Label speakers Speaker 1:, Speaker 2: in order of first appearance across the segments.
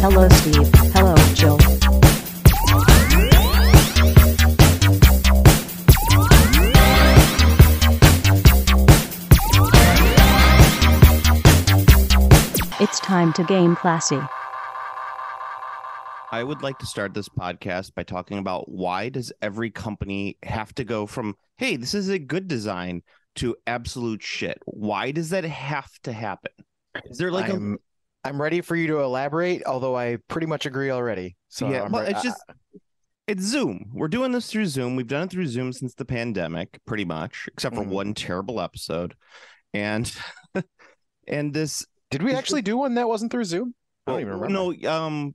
Speaker 1: Hello, Steve. Hello, Jill. It's time to game classy.
Speaker 2: I would like to start this podcast by talking about why does every company have to go from, hey, this is a good design to absolute shit? Why does that have to happen? Is there like
Speaker 3: I'm ready for you to elaborate, although I pretty much agree already. So
Speaker 2: yeah, well, it's Zoom. We're doing this through Zoom. We've done it through Zoom since the pandemic, pretty much, except for one terrible episode. And and this
Speaker 3: did we actually do one that wasn't through Zoom? I don't even remember.
Speaker 2: No,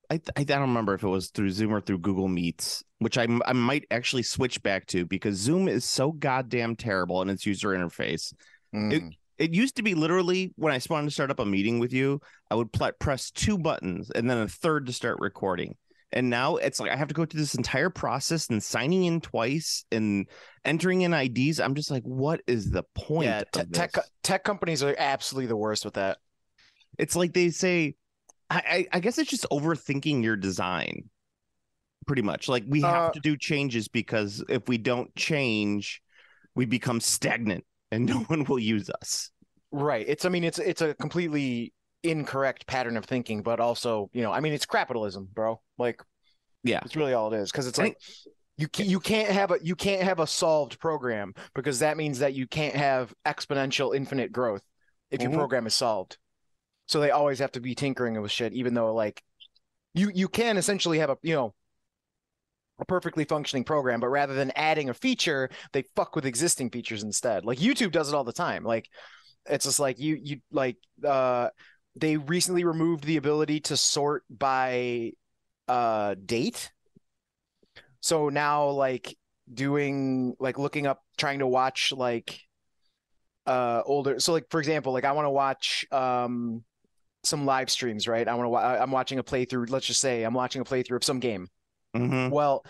Speaker 2: I don't remember if it was through Zoom or through Google Meets, which I might actually switch back to because Zoom is so goddamn terrible in its user interface. It used to be literally when I wanted to start up a meeting with you, I would press two buttons and then a third to start recording. And now it's like I have to go through this entire process and signing in twice and entering in IDs. I'm just like, what is the point?
Speaker 3: Yeah, tech companies are absolutely the worst with that.
Speaker 2: It's like they say, I guess it's just overthinking your design. Pretty much. Like we have to do changes because if we don't change, we become stagnant and no one will use us.
Speaker 3: Right. It's a completely incorrect pattern of thinking, but also, it's capitalism, bro. Like, yeah, it's really all it is. Because it's like you can't have a solved program because that means that you can't have exponential infinite growth if your program is solved. So they always have to be tinkering with shit, even though like you can essentially have a perfectly functioning program, but rather than adding a feature, they fuck with existing features instead. Like YouTube does it all the time. Like it's just like they recently removed the ability to sort by date. So now looking up, trying to watch older. So like, for example, like I want to watch some live streams, right? I'm watching a playthrough. Let's just say I'm watching a playthrough of some game.
Speaker 2: Mm-hmm.
Speaker 3: Well,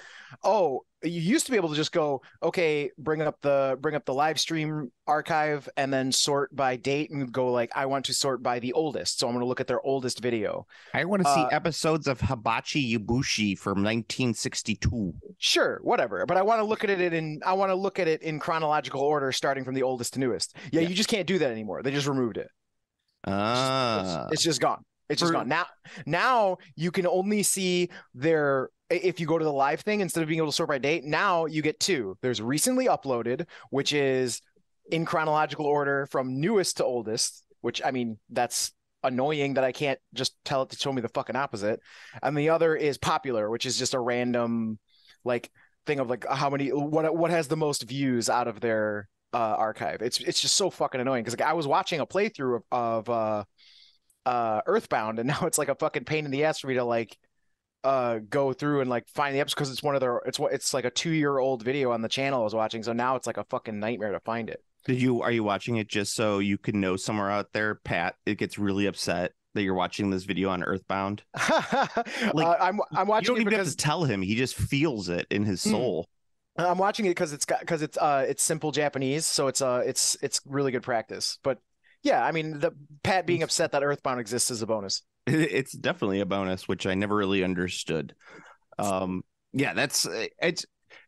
Speaker 3: you used to be able to just go, okay, bring up the live stream archive and then sort by date and go like, I want to sort by the oldest. So I'm going to look at their oldest video.
Speaker 2: I want to see episodes of Hibachi Yubushi from 1962.
Speaker 3: Sure, whatever. But I want to look at it in chronological order, starting from the oldest to newest. Yeah. You just can't do that anymore. They just removed it. It's just gone. It's just gone. Now you can only see if you go to the live thing, instead of being able to sort by date, now you get two. There's recently uploaded, which is in chronological order from newest to oldest, which that's annoying that I can't just tell it to show me the fucking opposite. And the other is popular, which is just a random thing of what has the most views out of their archive. It's just so fucking annoying because I was watching a playthrough of Earthbound, and now it's like a fucking pain in the ass for me to go through and find the episodes because it's like a 2-year-old video on the channel I was watching, so now it's like a fucking nightmare to find it.
Speaker 2: Are you watching it just so you can know somewhere out there, Pat, it gets really upset that you're watching this video on Earthbound?
Speaker 3: I'm watching.
Speaker 2: You don't even have to tell him; he just feels it in his soul.
Speaker 3: I'm watching it because it's simple Japanese, so it's really good practice. But yeah, the Pat being upset that Earthbound exists is a bonus.
Speaker 2: It's definitely a bonus, which I never really understood. Yeah, it's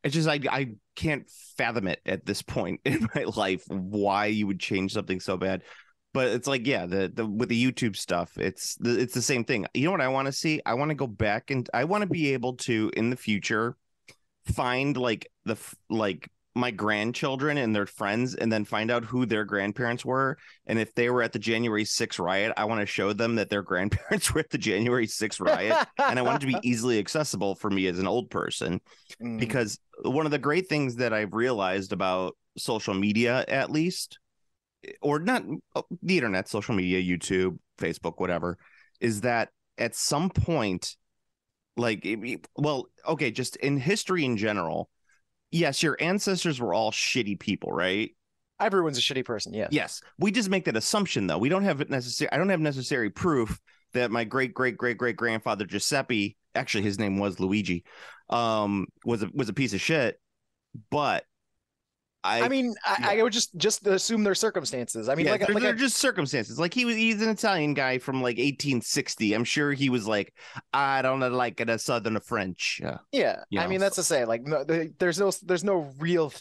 Speaker 2: just I can't fathom it at this point in my life why you would change something so bad. But it's like, yeah, the with the YouTube stuff, it's the same thing. You know what I want to see? I want to go back and I want to be able to in the future find my grandchildren and their friends and then find out who their grandparents were. And if they were at the January 6th riot, I want to show them that their grandparents were at the January 6th riot. And I want it to be easily accessible for me as an old person. Because one of the great things that I've realized about social media, at least, or not the internet, social media, YouTube, Facebook, whatever, is that at some point, just in history in general, yes, your ancestors were all shitty people, right?
Speaker 3: Everyone's a shitty person, yeah.
Speaker 2: Yes. We just make that assumption, though. I don't have necessary proof that my great-great-great-great-grandfather Giuseppe, actually his name was Luigi, was a piece of shit. But
Speaker 3: I mean, I would just assume their circumstances. I mean,
Speaker 2: they're just circumstances. Like he's an Italian guy from like 1860. I'm sure he was like, I don't like the Southern French.
Speaker 3: Yeah, I mean, that's to say, like, no, there's no real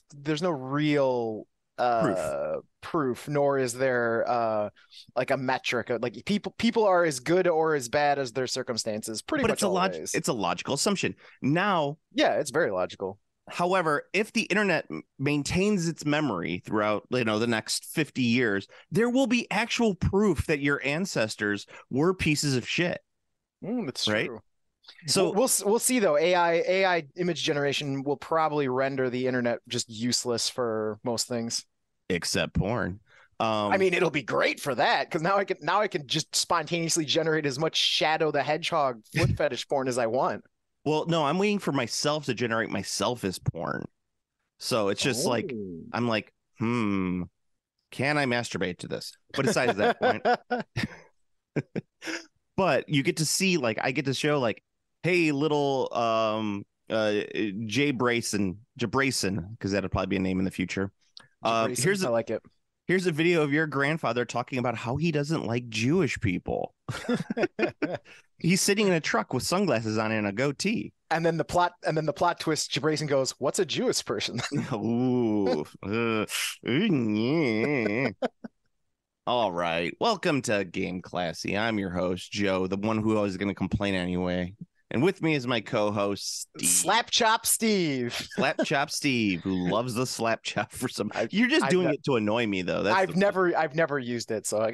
Speaker 3: proof, nor is there like a metric. Like people are as good or as bad as their circumstances. But
Speaker 2: it's a logical assumption. Now,
Speaker 3: yeah, it's very logical.
Speaker 2: However, if the internet maintains its memory throughout, the next 50 years, there will be actual proof that your ancestors were pieces of shit.
Speaker 3: That's
Speaker 2: right?
Speaker 3: True.
Speaker 2: So
Speaker 3: we'll see though. AI image generation will probably render the internet just useless for most things,
Speaker 2: except porn.
Speaker 3: I mean, it'll be great for that because now I can just spontaneously generate as much Shadow the Hedgehog foot fetish porn as I want.
Speaker 2: Well, no, I'm waiting for myself to generate myself as porn. So it's just like, I'm like, can I masturbate to this? But besides that point, but you get to see, like, I get to show, like, hey, little Jay Brayson, because that'll probably be a name in the future.
Speaker 3: I like it.
Speaker 2: Here's a video of your grandfather talking about how he doesn't like Jewish people. He's sitting in a truck with sunglasses on and a goatee.
Speaker 3: And then the plot twist, Jabrayson goes, "What's a Jewish person?"
Speaker 2: Ooh. All right. Welcome to Game Classy. I'm your host, Joe, the one who I was going to complain anyway. And with me is my co-host, Steve.
Speaker 3: Slapchop Steve.
Speaker 2: Slapchop Steve, who loves the slapchop for some. You're just doing it to annoy me, though.
Speaker 3: I've never used it, so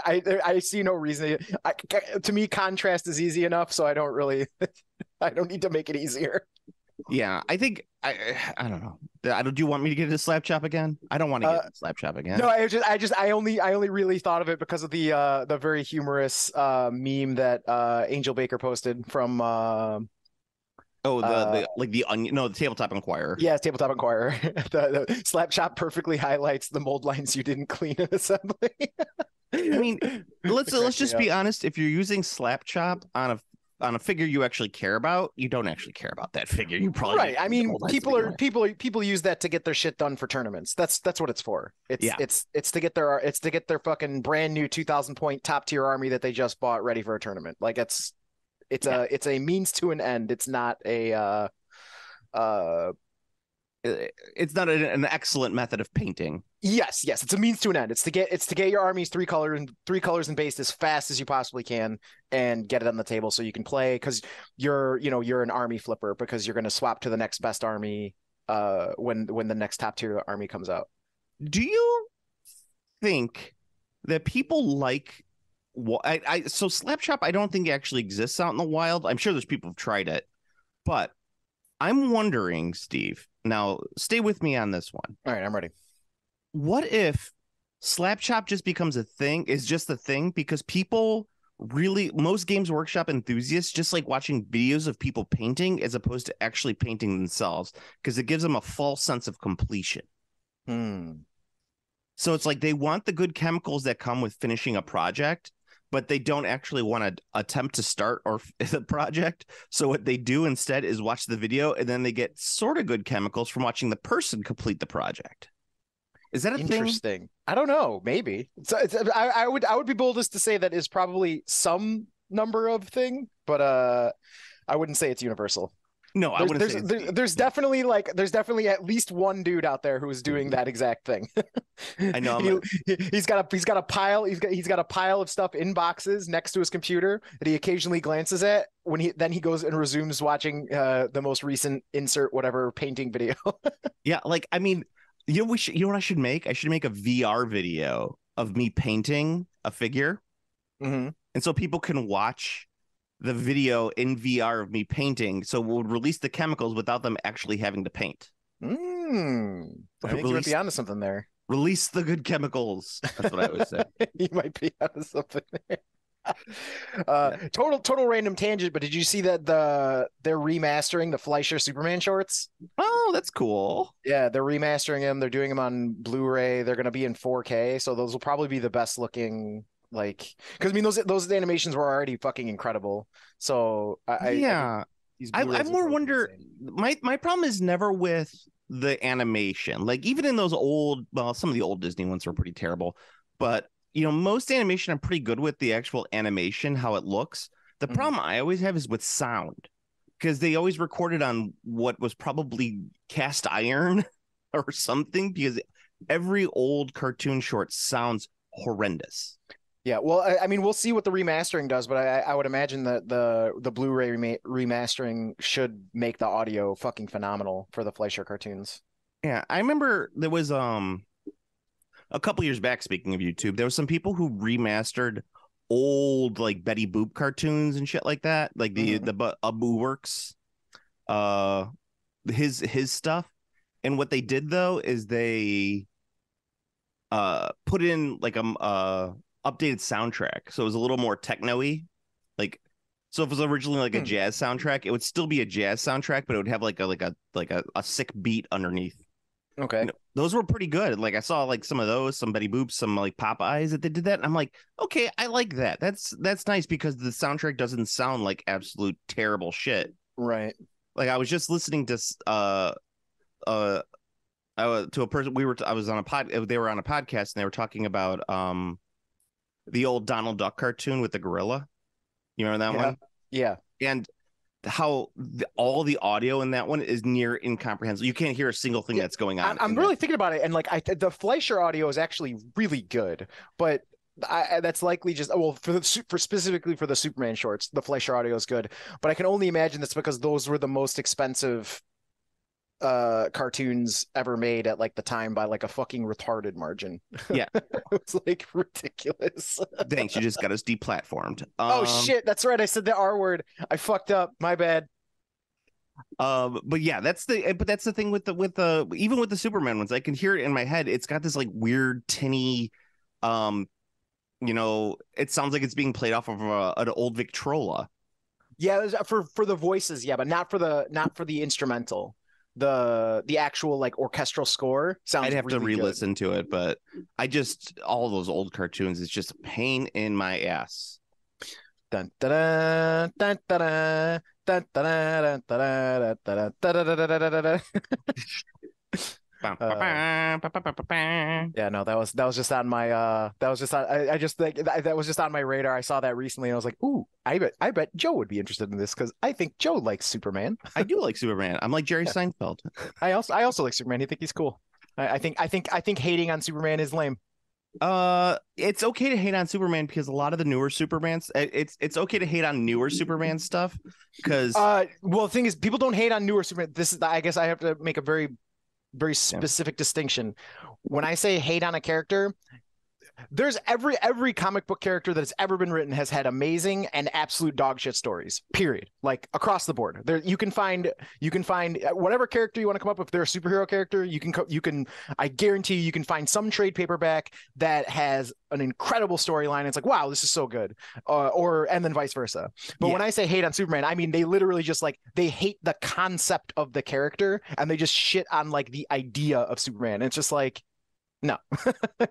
Speaker 3: I see no reason. To me, contrast is easy enough, so I don't need to make it easier.
Speaker 2: Yeah, I think I don't know. Do you want me to get into Slapchop again? I don't want to get into Slapchop again.
Speaker 3: No, I only really thought of it because of the very humorous meme that Angel Baker posted from the Onion, the Tabletop Inquirer. Yeah, Tabletop Inquirer. the Slapchop perfectly highlights the mold lines you didn't clean in assembly.
Speaker 2: I mean, let's just be honest. If you're using Slapchop on a figure you actually care about, you don't actually care about that figure. You probably
Speaker 3: right. I mean, people use that to get their shit done for tournaments. That's what it's for. It's to get their fucking brand new 2,000 point top tier army that they just bought ready for a tournament. Like it's a means to an end. It's not an excellent method of painting. Yes, it's a means to an end. It's to get your armies three colors and base as fast as you possibly can and get it on the table so you can play, because you're an army flipper, because you're going to swap to the next best army when the next top tier army comes out. Do you think that people like so Slapchop, I don't think it actually exists out in the wild. I'm sure there's people who've tried it, but I'm wondering, Steve, now stay with me on this one. All right, I'm ready. What if Slapchop just becomes a thing, is just a thing, because most Games Workshop enthusiasts just like watching videos of people painting as opposed to actually painting themselves, because it gives them a false sense of completion. So it's like they want the good chemicals that come with finishing a project, but they don't actually want to attempt to start the project. So what they do instead is watch the video, and then they get sort of good chemicals from watching the person complete the project. Is that a interesting thing? I don't know. Maybe. I would be boldest to say that is probably some number of thing, but I wouldn't say it's universal. No, I wouldn't say there's definitely at least one dude out there who is doing that exact thing. I know. He's got a pile of stuff in boxes next to his computer that he occasionally glances at when he goes and resumes watching the most recent insert whatever painting video. Yeah, like, I mean, you know what I should make? I should make a VR video of me painting a figure. And so people can watch the video in VR of me painting, so we'll release the chemicals without them actually having to paint. I think you might be onto something there. Release the good chemicals. That's what I would say. You might be onto something there. Total random tangent, but did you see that they're remastering the Fleischer Superman shorts? Oh, that's cool. Yeah, they're remastering them. They're doing them on Blu-ray. They're going to be in 4K, so those will probably be the best looking. Like, because I mean, those animations were already fucking incredible. So I more wonder. My problem is never with
Speaker 2: the animation. Like even in those old, well, some of the old Disney ones were pretty terrible, but most animation I'm pretty good with the actual animation, how it looks. The problem I always have is with sound, because they always recorded on what was probably cast iron or something, because every old cartoon short sounds horrendous.
Speaker 3: Yeah, well, I mean, we'll see what the remastering does, but I would imagine that the Blu-ray remastering should make the audio fucking phenomenal for the Fleischer cartoons.
Speaker 2: Yeah, I remember there was a couple years back, speaking of YouTube, there was some people who remastered old like Betty Boop cartoons and shit like that, like the Abu Works, his stuff. And what they did though is they put in like updated soundtrack, so it was a little more techno-y. Like, so if it was originally like a jazz soundtrack, it would still be a jazz soundtrack, but it would have like a sick beat underneath.
Speaker 3: Okay.
Speaker 2: Those were pretty good. Like I saw like some of those, some Betty Boops, some like Popeyes that they did that. And I'm like, okay, I like that. That's nice, because the soundtrack doesn't sound like absolute terrible shit.
Speaker 3: Right.
Speaker 2: Like I was just listening to to a person I was on a they were on a podcast and they were talking about the old Donald Duck cartoon with the gorilla. You remember that one? Yeah. And how all the audio in that one is near incomprehensible. You can't hear a single thing that's going on.
Speaker 3: I'm really thinking about it, and like the Fleischer audio is actually really good, but that's likely just for specifically for the Superman shorts, the Fleischer audio is good. But I can only imagine that's because those were the most expensive cartoons ever made at like the time by like a fucking retarded margin.
Speaker 2: Yeah.
Speaker 3: It's like ridiculous.
Speaker 2: Thanks, you just got us deplatformed.
Speaker 3: Oh shit, that's right, I said the R word. I fucked up, my bad.
Speaker 2: But yeah, that's the thing with the even with the Superman ones, I can hear it in my head. It's got this like weird tinny it sounds like it's being played off of an old Victrola.
Speaker 3: Yeah, for the voices, yeah, but not for the instrumental. The actual like orchestral score sounds.
Speaker 2: I'd have
Speaker 3: really
Speaker 2: to re-listen to it, but all those old cartoons, it's just a pain in my ass.
Speaker 3: Dun, dun, dun, dun, dun, dun, dun, dun, dun, dun, dun. Yeah, no, that was just on my that was just on, I just think that was just on my radar. I saw that recently and I was like, ooh, I bet Joe would be interested in this, because I think Joe likes Superman.
Speaker 2: I do like Superman. I'm like Jerry Seinfeld.
Speaker 3: I also like Superman. I think he's cool. I think hating on Superman is lame.
Speaker 2: It's okay to hate on Superman because a lot of the newer Supermans, it's okay to hate on newer Superman stuff because
Speaker 3: well, the thing is, people don't hate on newer Superman. This is, I guess I have to make a very specific distinction. When I say hate on a character, there's every comic book character that has ever been written has had amazing and absolute dog shit stories, period. Like across the board. There you can find whatever character you want to come up with. If they're a superhero character, you can I guarantee you can find some trade paperback that has an incredible storyline. It's like, wow, this is so good. And then vice versa. But when I say hate on Superman, I mean they literally just like they hate the concept of the character and they just shit on like the idea of Superman. And it's just like, no,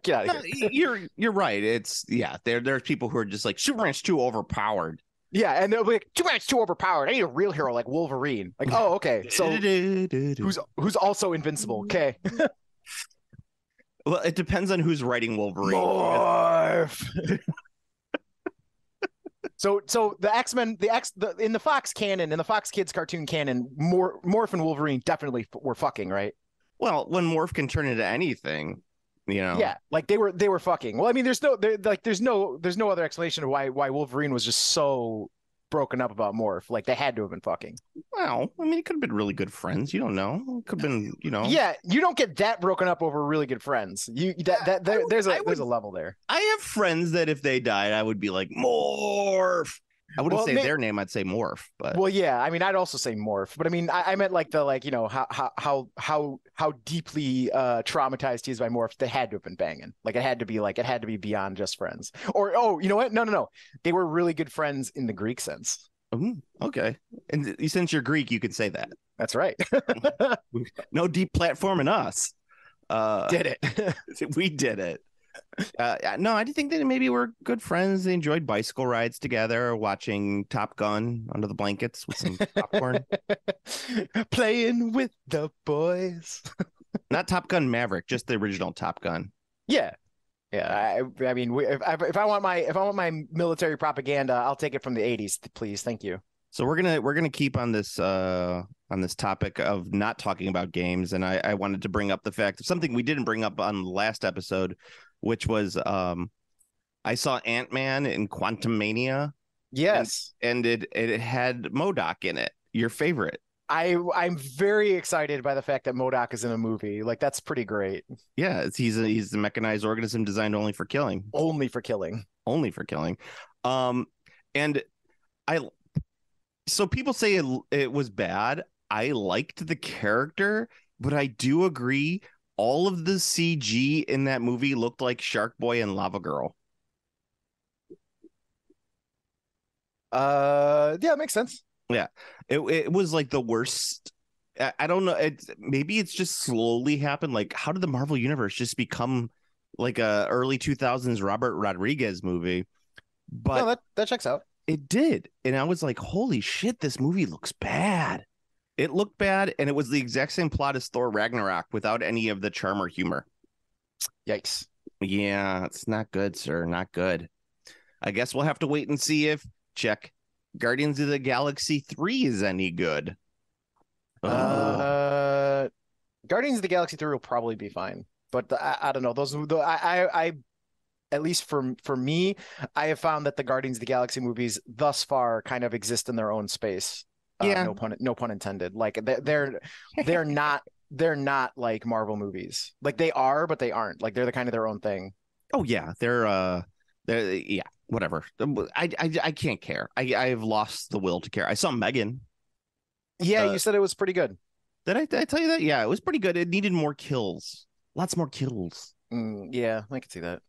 Speaker 3: get out of
Speaker 2: here. You're right. It's there's people who are just like, Superman's too overpowered.
Speaker 3: Yeah, and they'll be like, Superman's too overpowered. I need a real hero like Wolverine. Like, oh, okay. So who's also invincible. Okay.
Speaker 2: Well, it depends on who's writing Wolverine.
Speaker 3: Morph. So the X-Men, in the Fox canon, in the Fox Kids cartoon canon, Morph and Wolverine definitely were fucking, right?
Speaker 2: Well, when Morph can turn into anything,
Speaker 3: Yeah, like they were fucking. Well, I mean, there's no other explanation of why Wolverine was just so broken up about Morph. Like they had to have been fucking.
Speaker 2: Well, I mean, it could have been really good friends. You don't know. It could have been,
Speaker 3: Yeah, you don't get that broken up over really good friends. There's a level there.
Speaker 2: I have friends that if they died, I would be like, Morph. I wouldn't say their name. I'd say Morph. But
Speaker 3: yeah, I mean, I'd also say Morph. But I mean, I meant like how deeply traumatized he is by Morph. They had to have been banging. Like it had to be beyond just friends. Or you know what? No. They were really good friends in the Greek sense.
Speaker 2: Okay, and since you're Greek, you could say that.
Speaker 3: That's right.
Speaker 2: No deep platforming us.
Speaker 3: Did it?
Speaker 2: We did it. No, I think they maybe were good friends. They enjoyed bicycle rides together, watching Top Gun under the blankets with some popcorn.
Speaker 3: Playing with the boys.
Speaker 2: Not Top Gun Maverick, just the original Top Gun.
Speaker 3: Yeah. Yeah, I mean, if I want my military propaganda, I'll take it from the 80s, please. Thank you.
Speaker 2: So we're gonna keep on this topic of not talking about games, and I wanted to bring up the fact of something we didn't bring up on the last episode, which was I saw Ant-Man in Quantumania.
Speaker 3: Yes,
Speaker 2: and it had MODOK in it, your favorite.
Speaker 3: I'm very excited by the fact that MODOK is in a movie. Like, that's pretty great.
Speaker 2: Yeah, he's a mechanized organism designed only for killing.
Speaker 3: Only for killing.
Speaker 2: Only for killing. And so people say it was bad. I liked the character, but I do agree all of the CG in that movie looked like Shark Boy and Lava Girl.
Speaker 3: Yeah, it makes sense.
Speaker 2: Yeah, it was like the worst. I don't know. Maybe it's just slowly happened. Like, how did the Marvel Universe just become like a early 2000s Robert Rodriguez movie? But
Speaker 3: no, that checks out.
Speaker 2: It did, and I was like, "Holy shit, this movie looks bad." It looked bad, and it was the exact same plot as Thor Ragnarok without any of the charm or humor.
Speaker 3: Yikes!
Speaker 2: Yeah, it's not good, sir. Not good. I guess we'll have to wait and see if Guardians of the Galaxy 3 is any good.
Speaker 3: Guardians of the Galaxy 3 will probably be fine, but I don't know. I at least for me, I have found that the Guardians of the Galaxy movies thus far kind of exist in their own space.
Speaker 2: Yeah,
Speaker 3: no pun intended. Like they're not like Marvel movies. Like they are, but they aren't. Like they're the kind of their own thing.
Speaker 2: Oh yeah, they're yeah, whatever. I can't care. I've lost the will to care. I saw Megan.
Speaker 3: Yeah, you said it was pretty good.
Speaker 2: Did I tell you that? Yeah, it was pretty good. It needed more kills. Lots more kills.
Speaker 3: Yeah, I can see that.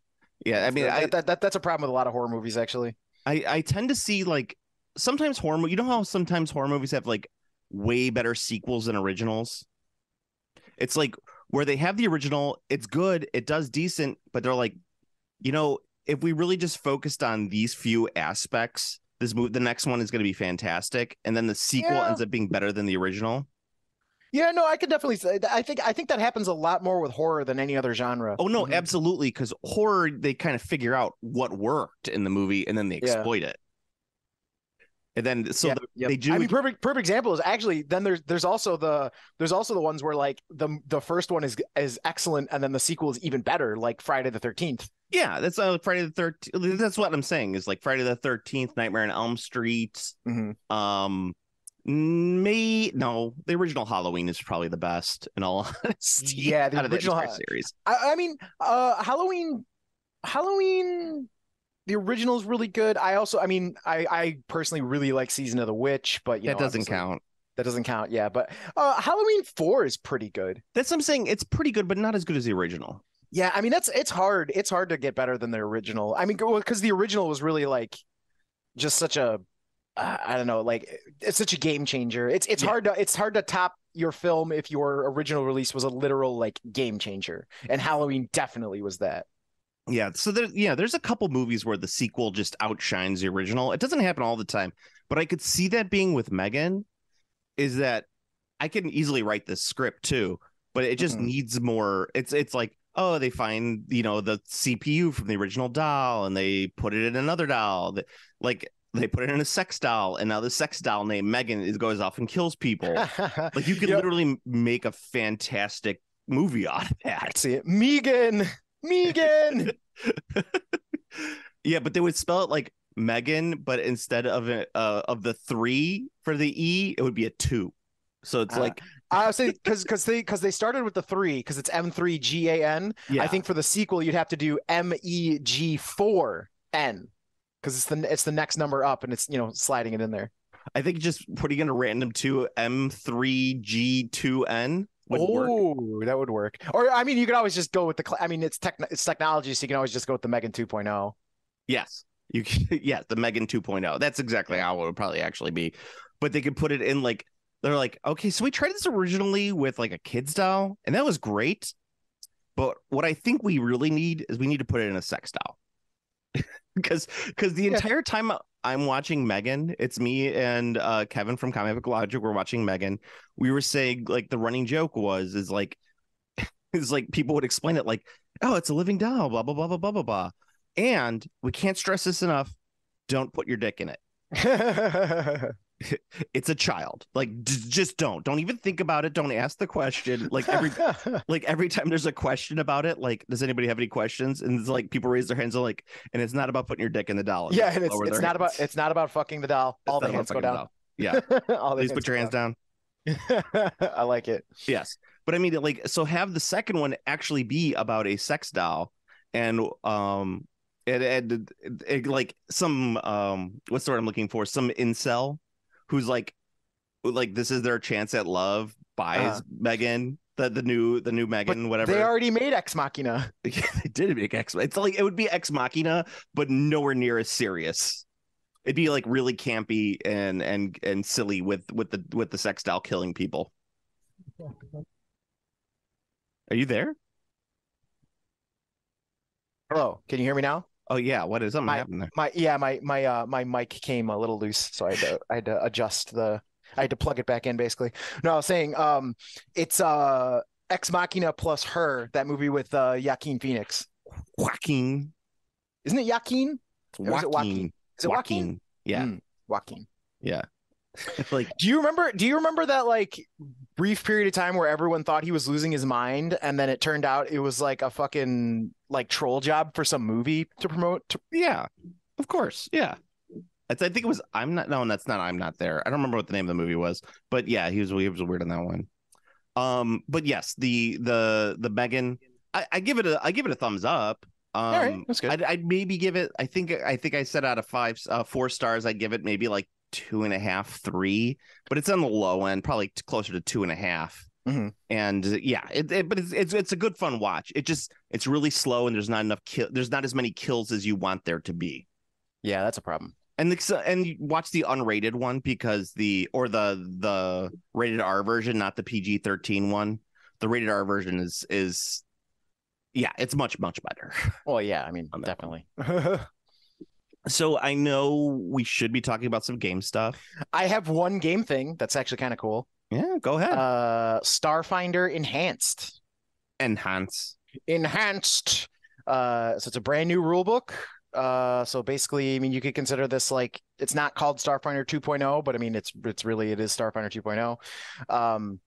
Speaker 2: Yeah, I mean,
Speaker 3: that's a problem with a lot of horror movies, actually.
Speaker 2: I tend to see like sometimes horror. You know how sometimes horror movies have like way better sequels than originals. It's like where they have the original, it's good, it does decent, but they're like, if we really just focused on these few aspects, the next one is going to be fantastic, and then the sequel ends up being better than the original.
Speaker 3: Yeah, no, I could definitely say I think that happens a lot more with horror than any other genre.
Speaker 2: Oh no, absolutely, because horror, they kind of figure out what worked in the movie and then they exploit it. And then they do.
Speaker 3: I mean, perfect example is actually then there's also the ones where like the first one is excellent and then the sequel is even better, like Friday the 13th.
Speaker 2: Yeah, that's Friday the 13th. That's what I'm saying is like Friday the 13th, Nightmare on Elm Street.
Speaker 3: Mm-hmm.
Speaker 2: No, the original Halloween is probably the best in all honesty.
Speaker 3: Yeah, the original
Speaker 2: series.
Speaker 3: I mean, Halloween. The original is really good. I personally really like Season of the Witch, but
Speaker 2: that doesn't count.
Speaker 3: That doesn't count. Yeah, but Halloween 4 is pretty good.
Speaker 2: That's what I'm saying. It's pretty good, but not as good as the original.
Speaker 3: Yeah, I mean it's hard. It's hard to get better than the original. I mean, because the original was really like just such a I don't know, like it's such a game changer. It's hard to top your film if your original release was a literal like game changer, and Halloween definitely was that.
Speaker 2: Yeah, so there's a couple movies where the sequel just outshines the original. It doesn't happen all the time, but I could see that being with Megan. Is that I can easily write this script too, but it just needs more. It's like, oh, they find the CPU from the original doll and they put it in another doll. Like they put it in a sex doll, and now the sex doll named Megan goes off and kills people. Like you could literally make a fantastic movie out of that.
Speaker 3: See it, Megan.
Speaker 2: Yeah, but they would spell it like Megan, but instead of the 3 for the E, it would be a 2. So it's like
Speaker 3: I say because they started with the 3 because it's M3GAN.
Speaker 2: Yeah.
Speaker 3: I think for the sequel you'd have to do MEG4N because it's the next number up and it's sliding it in there.
Speaker 2: I think just putting in a random 2 M3G2N.
Speaker 3: That would work. Or I mean, you could always just go with it's technology, so you can always just go with the Megan 2.0.
Speaker 2: Yes, you can. Yeah, the Megan 2.0. That's exactly how it would probably actually be. But they could put it in like they're like, okay, so we tried this originally with like a kid's doll, and that was great. But what I think we really need is we need to put it in a sex doll. because the entire time I'm watching Megan, it's me and Kevin from Comic Book Logic. We're watching Megan. We were saying like the running joke is like people would explain it like, oh, it's a living doll, blah blah blah blah blah blah blah. And we can't stress this enough. Don't put your dick in it. It's a child. Like just don't even think about it. Don't ask the question. Like every time there's a question about it, like, does anybody have any questions? And it's like people raise their hands, and it's not about putting your dick in the doll.
Speaker 3: Yeah, and it's not about fucking the doll. All the hands go down.
Speaker 2: Yeah. Please put your hands down.
Speaker 3: I like it.
Speaker 2: Yes. But I mean, like, so have the second one actually be about a sex doll, and it like some what's the word I'm looking for? Some incel who's like this is their chance at love, buys Megan, the new Megan, but whatever.
Speaker 3: They already made Ex Machina.
Speaker 2: They did make Ex. It's like it would be Ex Machina, but nowhere near as serious. It'd be like really campy and silly with the sex doll killing people. Are you there?
Speaker 3: Hello, can you hear me now?
Speaker 2: Oh yeah, what is something happening
Speaker 3: there? My mic came a little loose, so I had to adjust I had to plug it back in basically. No, I was saying it's Ex Machina plus Her, that movie with Joaquin Phoenix.
Speaker 2: Joaquin.
Speaker 3: Isn't it Joaquin?
Speaker 2: Joaquin.
Speaker 3: Is it Joaquin?
Speaker 2: Yeah.
Speaker 3: Joaquin.
Speaker 2: Yeah. Like,
Speaker 3: do you remember that like brief period of time where everyone thought he was losing his mind, and then it turned out it was like a fucking like troll job for some movie to promote?
Speaker 2: Yeah, of course. Yeah. I think it was I'm Not There. I don't remember what the name of the movie was, but yeah, he was weird on that one. But yes, the Megan, I give it a thumbs up.
Speaker 3: All right, that's good.
Speaker 2: I'd maybe give it, I think I said out of 4 stars, I'd give it maybe like 2.5, 3, but it's on the low end, probably closer to 2.5.
Speaker 3: Mm-hmm.
Speaker 2: And yeah, but it's a good fun watch. It's really slow, and there's not enough there's not as many kills as you want there to be.
Speaker 3: Yeah, that's a problem.
Speaker 2: And you watch the unrated one because the rated R version, not the PG-13 one. The rated R version is yeah, it's much better.
Speaker 3: Well, yeah, I mean, definitely.
Speaker 2: So I know we should be talking about some game stuff.
Speaker 3: I have one game thing that's actually kind of cool.
Speaker 2: Yeah, go ahead.
Speaker 3: Starfinder Enhanced. So it's a brand new rule book. So basically, I mean, you could consider this like, it's not called Starfinder 2.0, but I mean, it is Starfinder 2.0.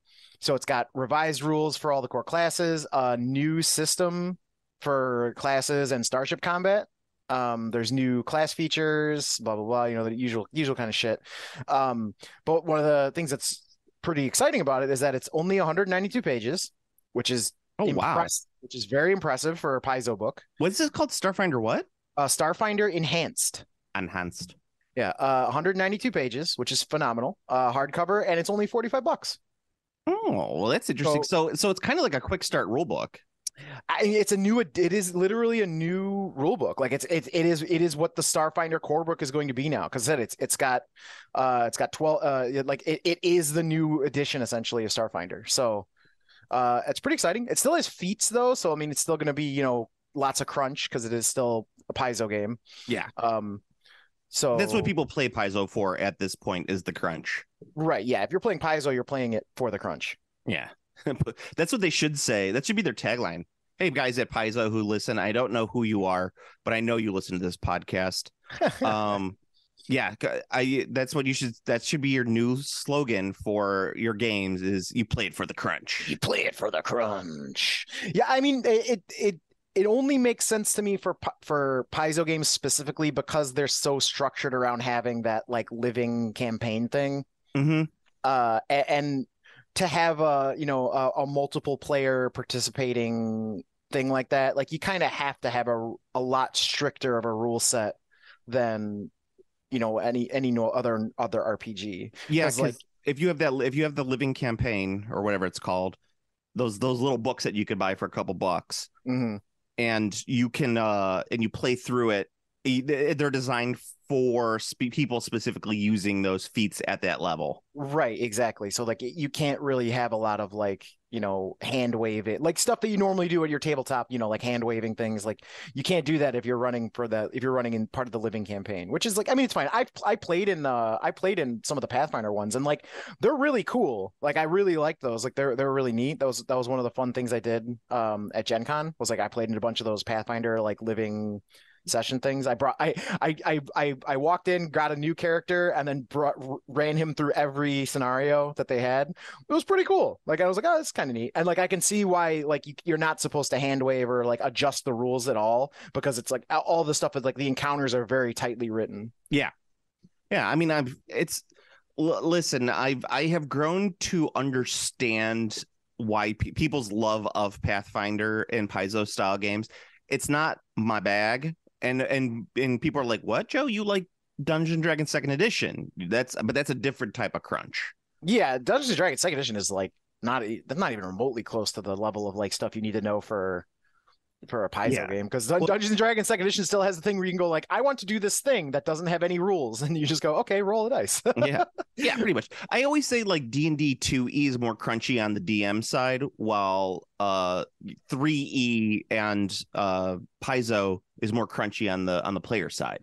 Speaker 3: So it's got revised rules for all the core classes, a new system for classes and starship combat. There's new class features, blah blah blah, the usual kind of shit. But one of the things that's pretty exciting about it is that it's only 192 pages, which is which is very impressive for a Paizo book.
Speaker 2: What's this called? Starfinder what?
Speaker 3: Starfinder Enhanced. Yeah, 192 pages, which is phenomenal. Hardcover, and it's only $45.
Speaker 2: Oh, well, that's interesting. So it's kind of like a quick start rule book.
Speaker 3: It is literally a new rule book. Like it is what the Starfinder core book is going to be now. Because I said it's got 12. Like it is the new edition essentially of Starfinder. So it's pretty exciting. It still has feats though, so I mean it's still going to be lots of crunch because it is still a Paizo game.
Speaker 2: Yeah.
Speaker 3: So
Speaker 2: that's what people play Paizo for at this point, is the crunch.
Speaker 3: Right. Yeah. If you're playing Paizo, you're playing it for the crunch.
Speaker 2: Yeah. That's what they should say. That should be their tagline. Hey, guys at Paizo who listen, I don't know who you are, but I know you listen to this podcast. Yeah, that's what you should. That should be your new slogan for your games: is you play it for the crunch.
Speaker 3: You play it for the crunch. Yeah, I mean it only makes sense to me for Paizo games specifically because they're so structured around having that like living campaign thing.
Speaker 2: Mm-hmm.
Speaker 3: And to have a multiple player participating thing like that, like you kind of have to have a lot stricter of a rule set than any other RPG.
Speaker 2: Yeah, because like if you have the living campaign or whatever it's called, those little books that you could buy for a couple bucks,
Speaker 3: mm-hmm.
Speaker 2: and you can and you play through it, they're designed for people specifically using those feats at that level.
Speaker 3: Right, exactly. So like you can't really have a lot of like, hand wave it, like stuff that you normally do at your tabletop, like hand waving things. Like you can't do that if you're running in part of the living campaign, which is like, I mean, it's fine. I played in some of the Pathfinder ones, and like they're really cool. Like I really like those. Like they're really neat. That was one of the fun things I did at Gen Con, was like I played in a bunch of those Pathfinder like living session things. I walked in, got a new character, and then ran him through every scenario that they had. It was pretty cool. Like I was like, oh, that's kind of neat. And like I can see why like you're not supposed to hand wave or like adjust the rules at all, because it's like all the stuff is like the encounters are very tightly written.
Speaker 2: Yeah. I mean, listen, I have grown to understand why people's love of Pathfinder and Paizo style games. It's not my bag. And people are like, what, Joe? You like Dungeons & Dragons Second Edition? That's a different type of crunch.
Speaker 3: Yeah, Dungeons & Dragons Second Edition is like that's not even remotely close to the level of like stuff you need to know for a Paizo game, because Dungeons & Dragons Second Edition still has the thing where you can go like, I want to do this thing that doesn't have any rules, and you just go, okay, roll the dice.
Speaker 2: yeah, pretty much. I always say like D&D 2E is more crunchy on the DM side, while 3E and Paizo is more crunchy on the player side.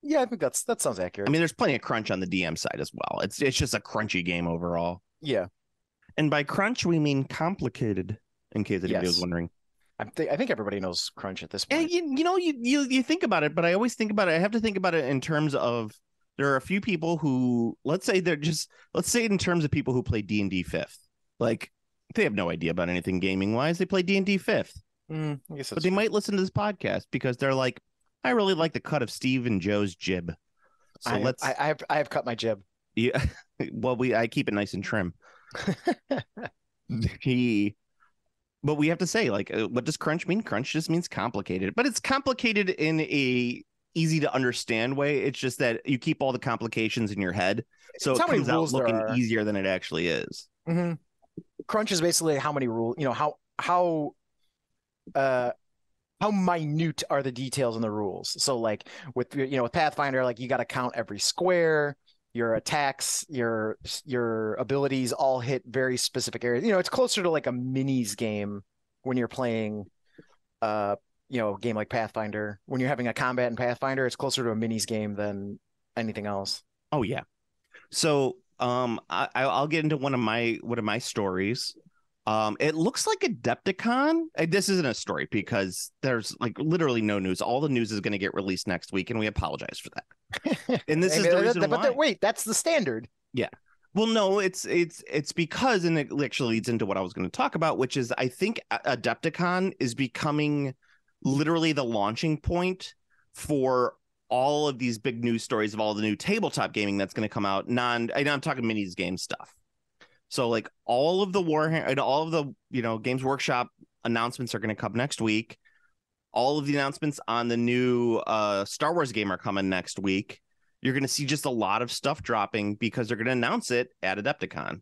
Speaker 3: Yeah, I think that sounds accurate.
Speaker 2: I mean, there's plenty of crunch on the DM side as well. It's just a crunchy game overall.
Speaker 3: Yeah.
Speaker 2: And by crunch we mean complicated, in case anybody was wondering.
Speaker 3: I think everybody knows crunch at this point.
Speaker 2: And you think about it, but I always think about it. I have to think about it in terms of, there are a few people who, let's say in terms of people who play D&D 5th. Like, they have no idea about anything gaming wise. They play D&D 5th.
Speaker 3: I guess
Speaker 2: but they might listen to this podcast because they're like, I really like the cut of Steve and Joe's jib. So
Speaker 3: I have cut my jib.
Speaker 2: Yeah. Well, I keep it nice and trim. But we have to say, like, what does crunch mean? Crunch just means complicated, but it's complicated in a easy to understand way. It's just that you keep all the complications in your head, so it comes out looking easier than it actually is.
Speaker 3: Mm-hmm. Crunch is basically how many rules, how minute are the details in the rules. So like with Pathfinder, like you got to count every square. Your attacks, your abilities all hit very specific areas. It's closer to like a minis game when you're playing a game like Pathfinder. When you're having a combat in Pathfinder, it's closer to a minis game than anything else.
Speaker 2: Oh yeah. So I'll get into one of my stories. It looks like Adepticon. This isn't a story because there's like literally no news. All the news is going to get released next week, and we apologize for that. And this is the reason why.
Speaker 3: But wait, that's the standard.
Speaker 2: Yeah. Well, no, it's because, and it actually leads into what I was going to talk about, which is I think Adepticon is becoming literally the launching point for all of these big news stories of all the new tabletop gaming that's going to come out. I'm talking minis game stuff. So like all of the Warhammer and all of the Games Workshop announcements are going to come next week. All of the announcements on the new Star Wars game are coming next week. You're going to see just a lot of stuff dropping because they're going to announce it at Adepticon.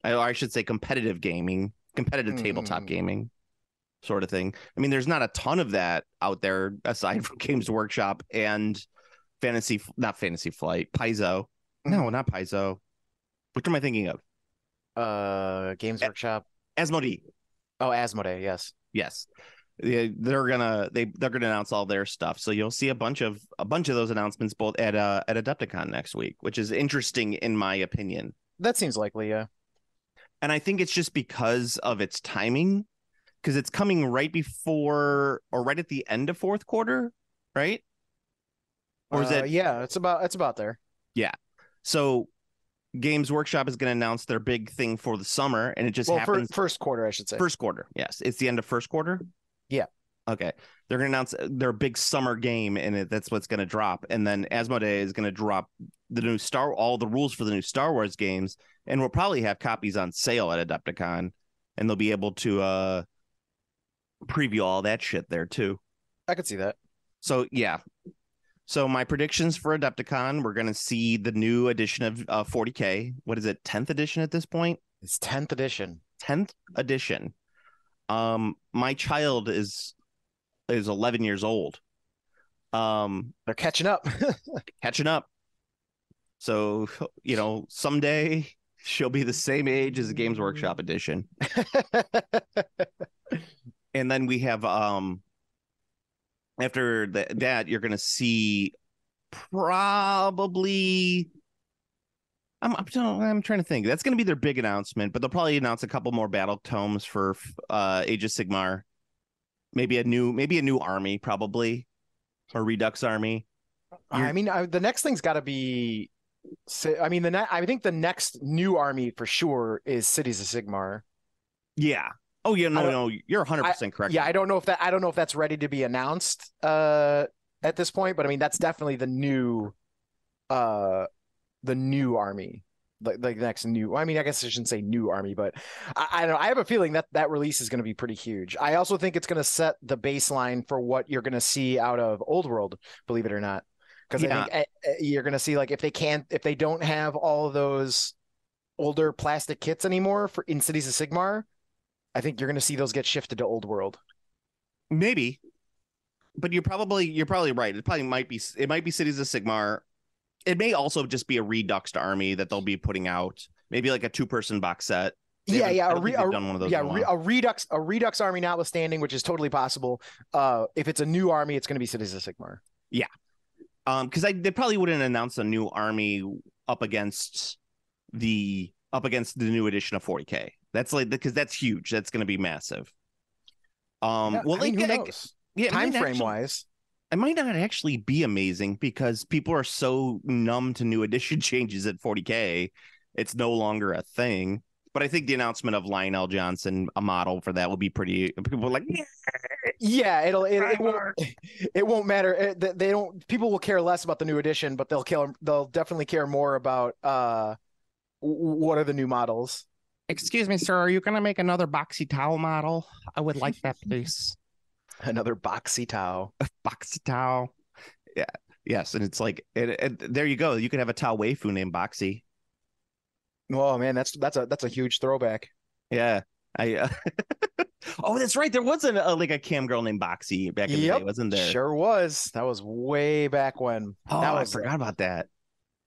Speaker 2: I should say competitive tabletop gaming sort of thing. I mean, there's not a ton of that out there aside from Games Workshop and not Fantasy Flight, Paizo. No, not Paizo. Which am I thinking of?
Speaker 3: Games Workshop.
Speaker 2: Asmodee.
Speaker 3: Oh, Asmodee, yes.
Speaker 2: Yes. They're gonna announce all their stuff. So you'll see a bunch of those announcements both at Adepticon next week, which is interesting in my opinion.
Speaker 3: That seems likely, yeah.
Speaker 2: And I think it's just because of its timing, because it's coming right before or right at the end of fourth quarter, right? Or is it?
Speaker 3: Yeah, it's about there.
Speaker 2: Yeah. So Games Workshop is going to announce their big thing for the summer, and it just happens
Speaker 3: first quarter, I should say.
Speaker 2: First quarter, yes, it's the end of first quarter.
Speaker 3: Yeah.
Speaker 2: Okay. They're going to announce their big summer game, and that's what's going to drop. And then Asmodee is going to drop all the rules for the new Star Wars games, and we'll probably have copies on sale at Adepticon, and they'll be able to preview all that shit there too.
Speaker 3: I could see that.
Speaker 2: So yeah. So my predictions for Adepticon, we're going to see the new edition of 40K. What is it? 10th edition at this point?
Speaker 3: It's 10th edition.
Speaker 2: 10th edition. My child is 11 years old.
Speaker 3: They're catching up.
Speaker 2: Catching up. So, someday she'll be the same age as the Games Workshop edition. And then we have after that you're going to see probably I'm trying to think. That's going to be their big announcement, but they'll probably announce a couple more battle tomes for Age of Sigmar. Maybe a new army, probably, or Redux army.
Speaker 3: The next thing's got to be. I think the next new army for sure is Cities of Sigmar.
Speaker 2: Yeah. Oh yeah. No. You're 100% correct.
Speaker 3: Yeah, I don't know if that's ready to be announced at this point, but I mean that's definitely the new army. Like the next new. I mean, I guess I shouldn't say new army, but I don't know. I have a feeling that release is going to be pretty huge. I also think it's going to set the baseline for what you're going to see out of Old World, believe it or not. Because I think you're going to see, like, if they don't have all of those older plastic kits anymore in Cities of Sigmar, I think you're going to see those get shifted to Old World.
Speaker 2: Maybe, but you're probably right. It might be Cities of Sigmar. It may also just be a Reduxed army that they'll be putting out, maybe like a 2-person box set.
Speaker 3: A Redux army notwithstanding, which is totally possible. If it's a new army, it's going to be Cities of Sigmar.
Speaker 2: Yeah. Because they probably wouldn't announce a new army up against the new edition of 40K. That's because that's huge. That's going to be massive.
Speaker 3: Who knows? Time frame wise,
Speaker 2: it might not actually be amazing because people are so numb to new edition changes at 40K. It's no longer a thing. But I think the announcement of Lionel Johnson, a model for that, will be pretty. People are like,
Speaker 3: yeah, it won't matter. People will care less about the new edition, but they'll definitely care more about what are the new models.
Speaker 2: Excuse me, sir, are you going to make another Boxy Tau model? I would like that, please.
Speaker 3: Another Boxy Tau.
Speaker 2: Boxy Tau. Yeah. Yes, and it's like, there you go. You could have a Tau waifu named Boxy.
Speaker 3: Oh man, that's a huge throwback.
Speaker 2: Yeah. Oh, that's right. There was a cam girl named Boxy back in the day, wasn't there?
Speaker 3: Sure was. That was way back when.
Speaker 2: I forgot about that.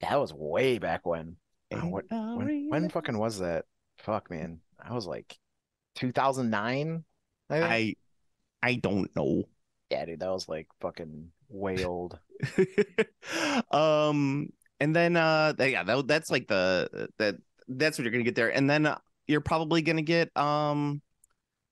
Speaker 3: That was way back when. When fucking was that? Fuck, man. I was like 2009.
Speaker 2: I don't know.
Speaker 3: Yeah, dude, that was like fucking way old.
Speaker 2: And then that's like that's what you're gonna get there, and then you're probably gonna get the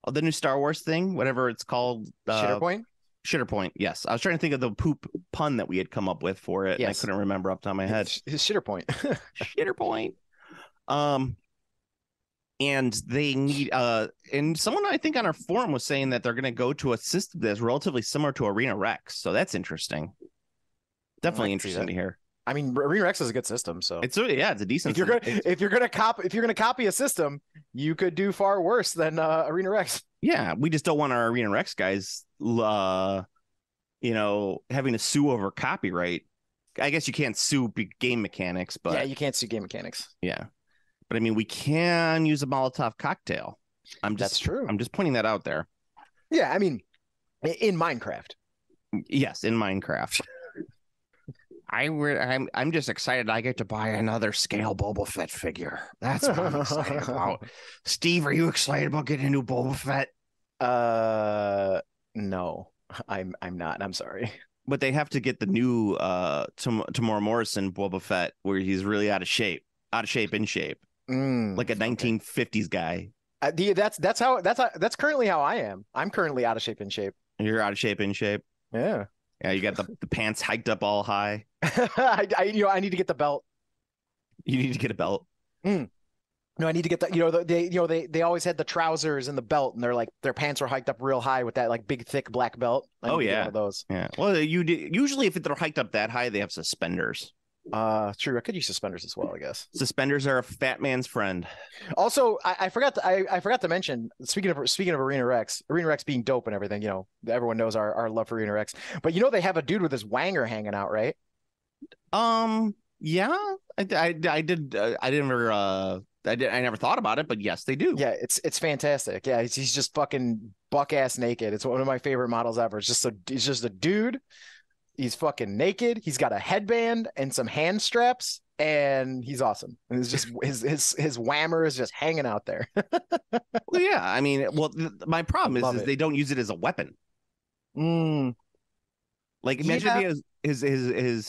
Speaker 2: new Star Wars thing, whatever it's called. Shitter Point. Yes, I was trying to think of the poop pun that we had come up with for it. Yes. And I couldn't remember off the top of my head.
Speaker 3: It's Shitter Point.
Speaker 2: Shitter Point. And they need and someone I think on our forum was saying that they're going to go to a system that's relatively similar to Arena Rex. So that's interesting. Definitely interesting to hear.
Speaker 3: I mean, Arena Rex is a good system, so
Speaker 2: it's a decent.
Speaker 3: If you're gonna copy a system, you could do far worse than Arena Rex.
Speaker 2: Yeah, we just don't want our Arena Rex guys, having to sue over copyright. I guess you can't sue game mechanics, but
Speaker 3: yeah, you can't sue game mechanics.
Speaker 2: Yeah, but I mean, we can use a Molotov cocktail.
Speaker 3: That's true.
Speaker 2: I'm just pointing that out there.
Speaker 3: Yeah, I mean, in Minecraft.
Speaker 2: Yes, in Minecraft. I'm just excited I get to buy another scale Boba Fett figure. That's what I'm excited about. Steve, are you excited about getting a new Boba Fett?
Speaker 3: No, I'm not. I'm sorry.
Speaker 2: But they have to get the new Tamora Morrison Boba Fett where he's really in shape, like a 1950s guy.
Speaker 3: That's currently how I am. I'm currently out of shape, in shape.
Speaker 2: You're out of shape, in shape.
Speaker 3: Yeah.
Speaker 2: Yeah, you got the pants hiked up all high.
Speaker 3: I need to get the belt.
Speaker 2: You need to get a belt.
Speaker 3: No, I need to get the. They always had the trousers and the belt, and their pants were hiked up real high with that like big thick black belt.
Speaker 2: Oh yeah,
Speaker 3: one of those.
Speaker 2: Yeah. Well, usually if they're hiked up that high, they have suspenders.
Speaker 3: True. I could use suspenders as well, I guess.
Speaker 2: Suspenders are a fat man's friend.
Speaker 3: Also, I forgot to mention, speaking of Arena Rex being dope and everything, everyone knows our love for Arena Rex. But they have a dude with his wanger hanging out, right?
Speaker 2: Yeah. I never thought about it, but yes, they do.
Speaker 3: Yeah, it's fantastic. Yeah, he's just fucking buck ass naked. It's one of my favorite models ever. It's just a dude. He's fucking naked. He's got a headband and some hand straps, and he's awesome. And it's just his whammer is just hanging out there.
Speaker 2: Well, yeah. I mean, my problem is they don't use it as a weapon. Like imagine if he has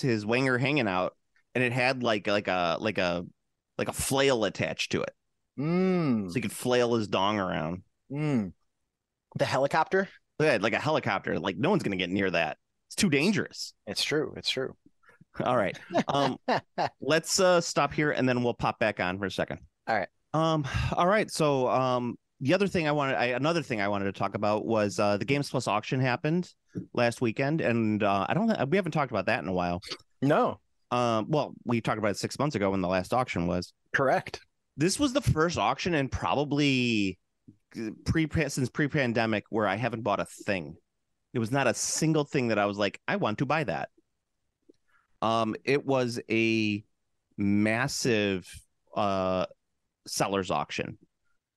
Speaker 2: his wanger hanging out, and it had like a flail attached to it, so he could flail his dong around.
Speaker 3: The helicopter.
Speaker 2: Yeah, like a helicopter. Like no one's gonna get near that. It's too dangerous.
Speaker 3: It's true.
Speaker 2: All right. Let's stop here and then we'll pop back on for a second.
Speaker 3: All right.
Speaker 2: All right. So another thing I wanted to talk about was the Games Plus auction happened last weekend, and we haven't talked about that in a while.
Speaker 3: No.
Speaker 2: Well, we talked about it 6 months ago when the last auction was.
Speaker 3: Correct.
Speaker 2: This was the first auction and probably since pre-pandemic where I haven't bought a thing. It was not a single thing that I was like, I want to buy that. It was a massive seller's auction.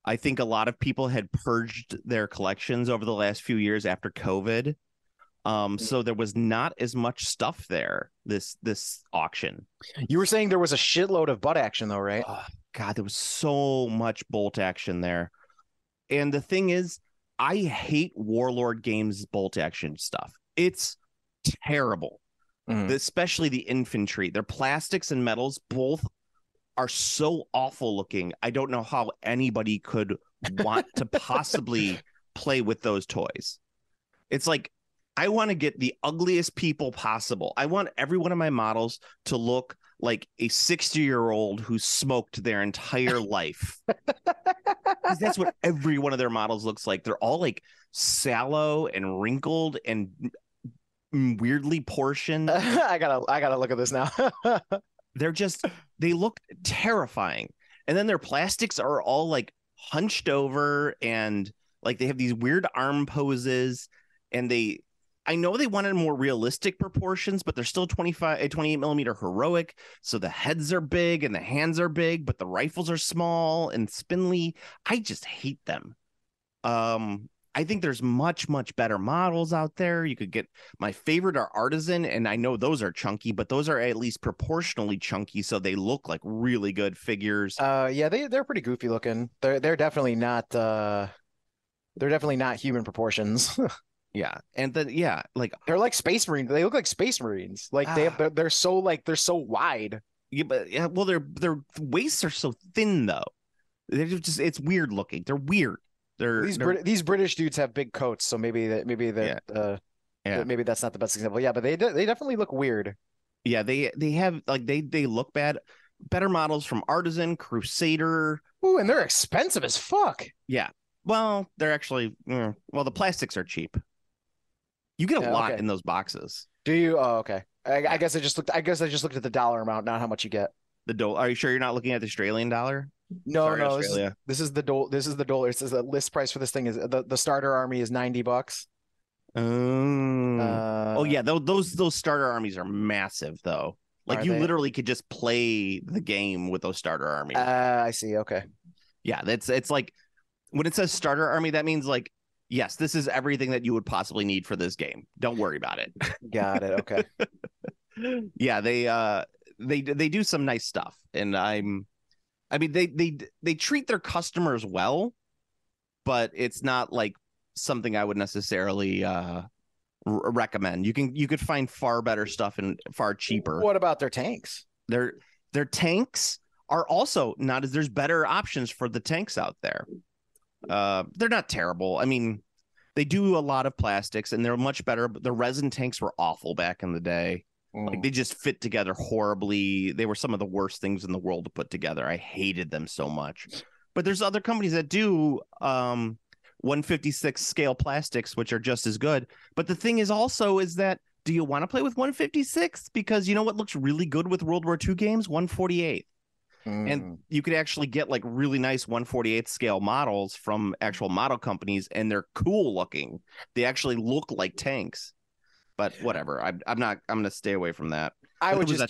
Speaker 2: I think a lot of people had purged their collections over the last few years after COVID. So there was not as much stuff there this auction.
Speaker 3: You were saying there was a shitload of butt action though, right?
Speaker 2: Oh, God, there was so much bolt action there. And the thing is, I hate Warlord Games bolt action stuff. It's terrible. Especially the infantry. Their plastics and metals both are so awful looking. I don't know how anybody could want to possibly play with those toys. It's like, I want to get the ugliest people possible. I want every one of my models to look like a 60-year-old who smoked their entire life. Because that's what every one of their models looks like. They're all like sallow and wrinkled and weirdly portioned.
Speaker 3: I gotta look at this now.
Speaker 2: They look terrifying. And then their plastics are all like hunched over and like they have these weird arm poses. And I know they wanted more realistic proportions, but they're still 28 millimeter heroic. So the heads are big and the hands are big, but the rifles are small and spindly. I just hate them. I think there's much, much better models out there. You could get, my favorite are Artisan, and I know those are chunky, but those are at least proportionally chunky, so they look like really good figures.
Speaker 3: Yeah, they're pretty goofy looking. They're definitely not human proportions.
Speaker 2: Yeah, and then like
Speaker 3: they're like Space Marines. They look like Space Marines. Like they're so wide.
Speaker 2: Yeah, but well, their waists are so thin though. It's weird looking. They're weird.
Speaker 3: These British dudes have big coats, so maybe that's not the best example. Yeah, but they definitely look weird.
Speaker 2: Yeah, they have like they look bad. Better models from Artisan, Crusader.
Speaker 3: Ooh, and they're expensive as fuck.
Speaker 2: Yeah. Well, they're actually the plastics are cheap. You get a lot in those boxes.
Speaker 3: Do you? Oh, okay. I guess I just looked at the dollar amount, not how much you get.
Speaker 2: Are you sure you're not looking at the Australian dollar?
Speaker 3: No, sorry, no. This is the dollar. It says the list price for this thing is the starter army is $90.
Speaker 2: Oh yeah, those starter armies are massive though. Like you literally could just play the game with those starter armies.
Speaker 3: I see. Okay.
Speaker 2: Yeah, it's like when it says starter army, that means like, yes, this is everything that you would possibly need for this game. Don't worry about it.
Speaker 3: Got it. Okay.
Speaker 2: Yeah, they do some nice stuff, and they treat their customers well, but it's not like something I would necessarily recommend. You could find far better stuff and far cheaper.
Speaker 3: What about their tanks?
Speaker 2: Their tanks are also not as there's better options for the tanks out there. They're not terrible. I mean, they do a lot of plastics and they're much better, but the resin tanks were awful back in the day. Like they just fit together horribly. They were some of the worst things in the world to put together. I hated them so much. But there's other companies that do 156 scale plastics, which are just as good. But the thing is that do you want to play with 156? Because you know what looks really good with World War II games? 148. And you could actually get like really nice 148 scale models from actual model companies, and they're cool looking. They actually look like tanks. But whatever, I'm going to stay away from that.
Speaker 3: I would just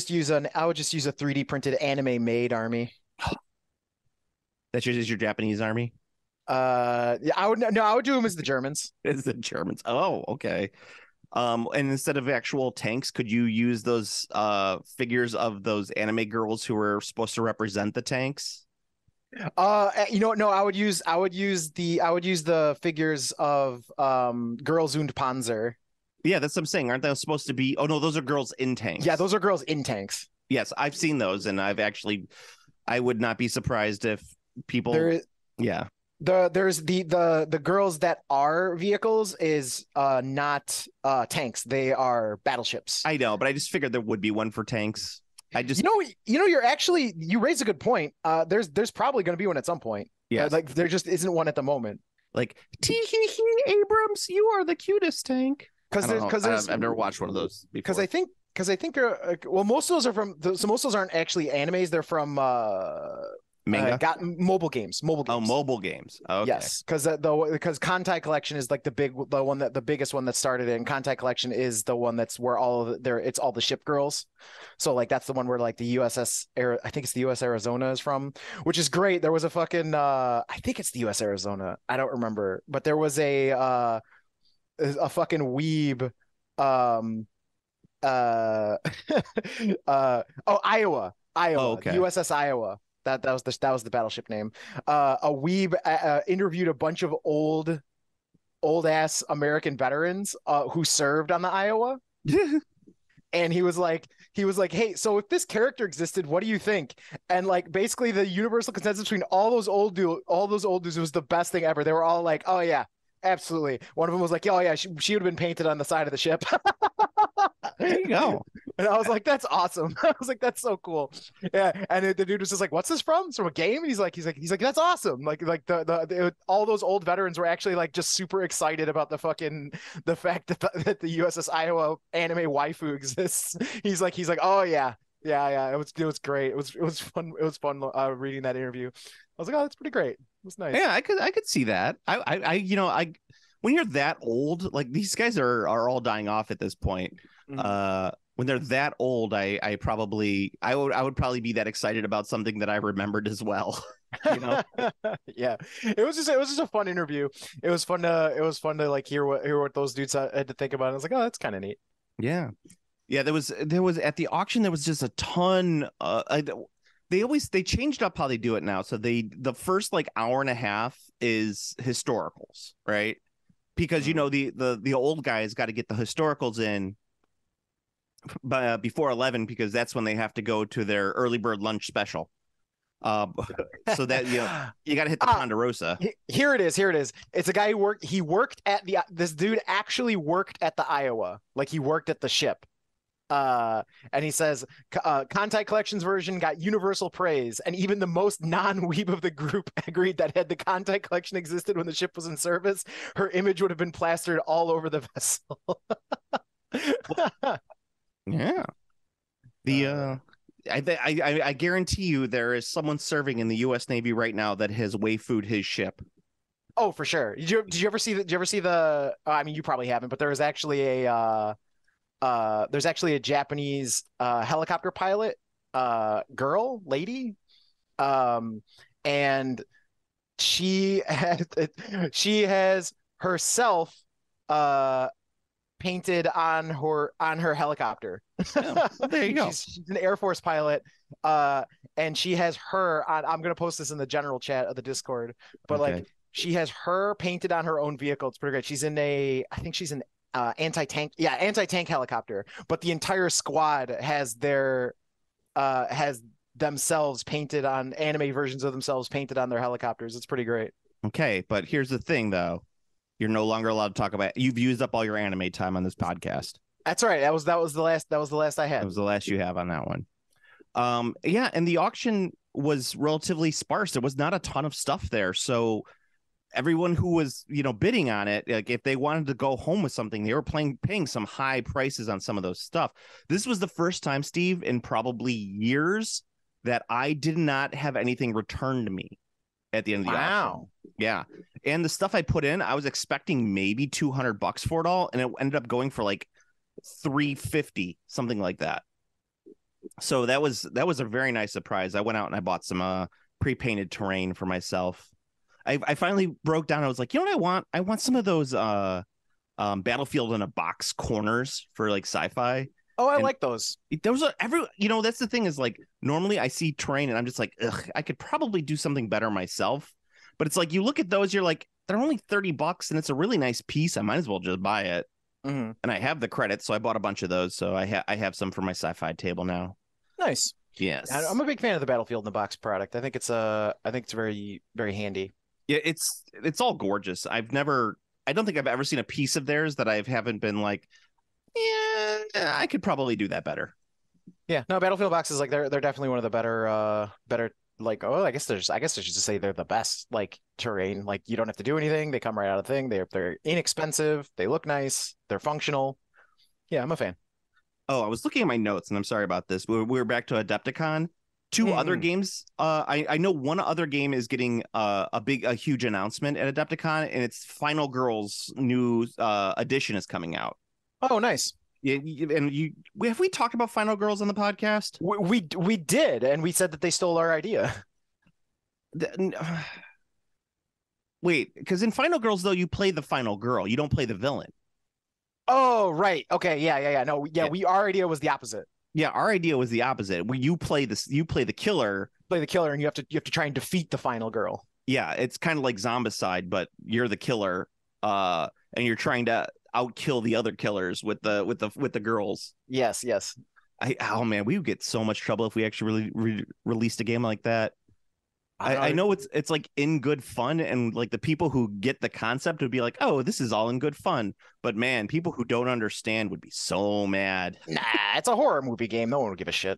Speaker 3: use a 3D printed anime made army.
Speaker 2: That's your Japanese army?
Speaker 3: Yeah, I would do them as the Germans.
Speaker 2: As the Germans. Oh, okay. And instead of actual tanks, could you use those figures of those anime girls who were supposed to represent the tanks?
Speaker 3: No, I would use the figures of Girls und Panzer.
Speaker 2: Yeah, that's what I'm saying. Aren't those supposed to be? Oh no, those are girls in tanks.
Speaker 3: Yeah, those are girls in tanks.
Speaker 2: Yes, I've seen those, and I would not be surprised if people. Yeah.
Speaker 3: There's the girls that are vehicles is not tanks. They are battleships.
Speaker 2: I know, but I just figured there would be one for tanks.
Speaker 3: You raised a good point. There's probably going to be one at some point.
Speaker 2: Yeah,
Speaker 3: like there just isn't one at the moment.
Speaker 2: Like tee hee hee, Abrams, you are the cutest tank.
Speaker 3: Because
Speaker 2: I've never watched one of those before.
Speaker 3: Because I think well, most of those are from so most of those aren't actually animes. They're from
Speaker 2: manga,
Speaker 3: got mobile games.
Speaker 2: Oh, mobile games. Okay.
Speaker 3: Yes, because Kantai Collection is like the biggest one that started it. And Kantai Collection is the one that's where it's all the ship girls. So like that's the one where like the USS I think it's the US Arizona is from, which is great. There was a fucking I think it's the US Arizona. I don't remember, but there was a fucking weeb Iowa.
Speaker 2: Oh, okay.
Speaker 3: USS Iowa. That was the battleship name. A weeb interviewed a bunch of old ass American veterans who served on the Iowa. And he was like, hey, so if this character existed, what do you think? And like basically the universal consensus between all those old dudes was the best thing ever. They were all like, oh yeah, absolutely. One of them was like, oh yeah, she would have been painted on the side of the ship.
Speaker 2: There you go.
Speaker 3: And I was like, that's awesome. I was like, that's so cool. Yeah. And the dude was just like, what's this from? It's from a game. And he's like, that's awesome. Like all those old veterans were actually like just super excited about the fact that the USS Iowa anime waifu exists. He's like, oh yeah. Yeah. It was great. It was fun. It was fun reading that interview. I was like, oh, that's pretty great. It was nice.
Speaker 2: Yeah, I could see that. When you're that old, like these guys are all dying off at this point. Mm-hmm. When they're that old, I would probably be that excited about something that I remembered as well.
Speaker 3: Yeah, it was just a fun interview. It was fun to like hear what those dudes had to think about. I was like, oh, that's kind of neat.
Speaker 2: Yeah. There was at the auction there was just a ton. They changed up how they do it now. So the first like hour and a half is historicals, right? Because the old guys got to get the historicals in before 11 because that's when they have to go to their early bird lunch special. So that you got to hit the Ponderosa.
Speaker 3: Here it is. It's a guy who worked at this dude actually worked at the Iowa, like he worked at the ship. And he says Kantai Collection's version got universal praise, and even the most non-weeb of the group agreed that had the Kantai Collection existed when the ship was in service, her image would have been plastered all over the vessel.
Speaker 2: Yeah. I guarantee you there is someone serving in the U.S. Navy right now that has waifued his ship.
Speaker 3: Oh, for sure. Did you ever see the I mean, you probably haven't, but there was actually there's actually a Japanese helicopter pilot lady, and she has herself painted on her helicopter.
Speaker 2: Oh, there you go.
Speaker 3: She's an Air Force pilot, and she has her on. I'm gonna post this in the general chat of the Discord, but okay. Like she has her painted on her own vehicle. It's pretty great. She's in I think she's an anti-tank helicopter, but the entire squad has themselves painted on anime versions of themselves painted on their helicopters. It's pretty great.
Speaker 2: Okay, but here's the thing though. You're no longer allowed to talk about you've used up all your anime time on this podcast.
Speaker 3: That's right. That was the last I had.
Speaker 2: That was the last you have on that one. Yeah, and the auction was relatively sparse. There was not a ton of stuff there. So everyone who was, bidding on it, like if they wanted to go home with something, they were paying some high prices on some of those stuff. This was the first time, Steve, in probably years that I did not have anything returned to me at the end of the auction. Yeah. And the stuff I put in, I was expecting maybe $200 for it all, and it ended up going for like $350, something like that. So that was a very nice surprise. I went out and I bought some pre-painted terrain for myself. I finally broke down. I was like, you know what I want? I want some of those Battlefield in a Box corners for like sci-fi.
Speaker 3: Oh, I
Speaker 2: And
Speaker 3: like those.
Speaker 2: those are that's the thing is like normally I see terrain and I'm just like, ugh, I could probably do something better myself. But it's like you look at those, you're like, they're only $30 and it's a really nice piece. I might as well just buy it.
Speaker 3: Mm-hmm.
Speaker 2: And I have the credits, so I bought a bunch of those. So I have some for my sci-fi table now.
Speaker 3: Nice.
Speaker 2: Yes.
Speaker 3: I'm a big fan of the Battlefield in the Box product. I think it's very, very handy.
Speaker 2: Yeah, it's all gorgeous. I don't think I've ever seen a piece of theirs that I haven't been like, yeah, I could probably do that better.
Speaker 3: Yeah, no, Battlefield boxes like they're definitely one of the better like I guess I should just say they're the best like terrain. Like you don't have to do anything. They come right out of the thing. They're inexpensive. They look nice. They're functional. Yeah, I'm a fan.
Speaker 2: Oh, I was looking at my notes, and I'm sorry about this. We're back to Adepticon. Two other games. I know one other game is getting a huge announcement at Adepticon, and it's Final Girls' new edition is coming out.
Speaker 3: Oh, nice.
Speaker 2: Yeah, and have we talked about Final Girls on the podcast?
Speaker 3: We did, and we said that they stole our idea.
Speaker 2: Wait, because in Final Girls though, you play the final girl, you don't play the villain.
Speaker 3: Oh, right. Okay. Yeah. No. Yeah. Our idea was the opposite.
Speaker 2: Yeah, our idea was the opposite. Where you play the killer,
Speaker 3: and you have to try and defeat the final girl.
Speaker 2: Yeah, it's kind of like Zombicide, but you're the killer, and you're trying to outkill the other killers with the girls.
Speaker 3: Yes.
Speaker 2: Oh man, we would get so much trouble if we actually released a game like that. I know it's like in good fun, and like the people who get the concept would be like, oh, this is all in good fun. But man, people who don't understand would be so mad.
Speaker 3: Nah, it's a horror movie game. No one would give a shit.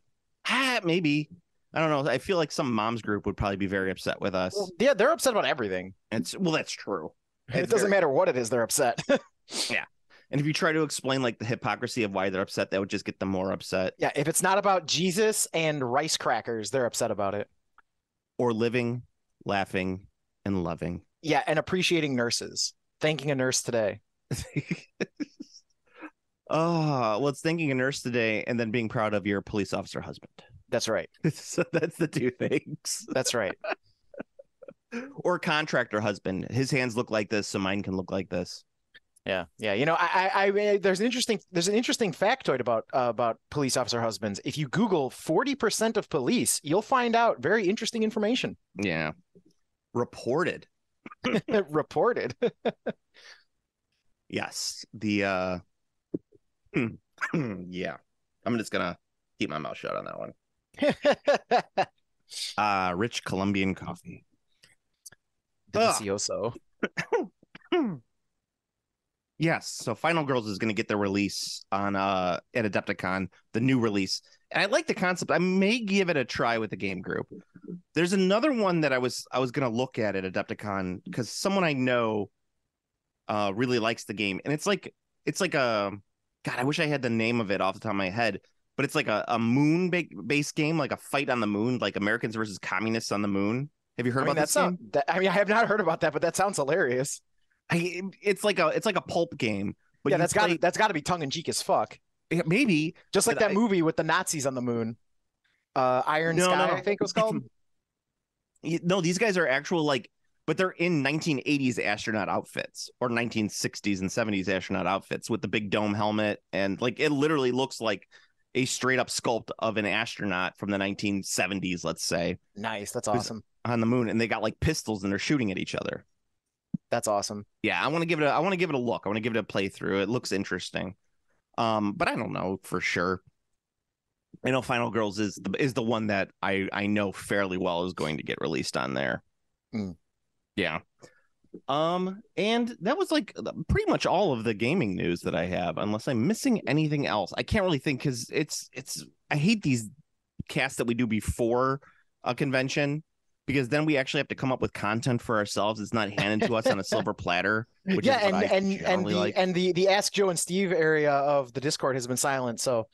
Speaker 2: Maybe. I don't know. I feel like some mom's group would probably be very upset with us.
Speaker 3: Well, yeah, they're upset about everything.
Speaker 2: That's true.
Speaker 3: It doesn't matter what it is, they're upset.
Speaker 2: Yeah. And if you try to explain like the hypocrisy of why they're upset, that would just get them more upset.
Speaker 3: Yeah, if it's not about Jesus and rice crackers, they're upset about it.
Speaker 2: Or living, laughing, and loving.
Speaker 3: Yeah, and appreciating nurses. Thanking a nurse today.
Speaker 2: Oh, well, it's thanking a nurse today and then being proud of your police officer husband.
Speaker 3: That's right.
Speaker 2: So that's the two things.
Speaker 3: That's right.
Speaker 2: Or contractor husband. His hands look like this, so mine can look like this.
Speaker 3: Yeah. You know, I there's an interesting factoid about police officer husbands. If you Google 40% of police, you'll find out very interesting information.
Speaker 2: Yeah. Reported.
Speaker 3: Reported.
Speaker 2: Yes. The yeah. I'm just gonna keep my mouth shut on that one. Rich Colombian coffee.
Speaker 3: Delicioso.
Speaker 2: Yes, so Final Girls is going to get their release on at Adepticon, the new release. And I like the concept. I may give it a try with the game group. There's another one that I was going to look at Adepticon because someone I know really likes the game, and it's like a God. I wish I had the name of it off the top of my head, but it's like a moon based game, like a fight on the moon, like Americans versus communists on the moon. Have you heard about this game?
Speaker 3: I have not heard about that, but that sounds hilarious.
Speaker 2: It's like a pulp game, but
Speaker 3: yeah, that's got to be tongue in cheek as fuck.
Speaker 2: Maybe
Speaker 3: just like that movie with the Nazis on the moon, Iron Sky, I think it was called.
Speaker 2: No, these guys are actual but they're in 1980s astronaut outfits or 1960s and 70s astronaut outfits with the big dome helmet, and like it literally looks like a straight up sculpt of an astronaut from the 1970s, let's say.
Speaker 3: Nice, that's awesome.
Speaker 2: On the moon, and they got like pistols and they're shooting at each other.
Speaker 3: That's awesome.
Speaker 2: Yeah, I want to give it a look. I want to give it a playthrough. It looks interesting. But I don't know for sure. I know Final Girls is the one that I know fairly well is going to get released on there. Yeah. And that was like pretty much all of the gaming news that I have, unless I'm missing anything else. I can't really think because it's I hate these casts that we do before a convention, because then we actually have to come up with content for ourselves. It's not handed to us on a silver platter. Which is
Speaker 3: the Ask Joe and Steve area of the Discord has been silent, so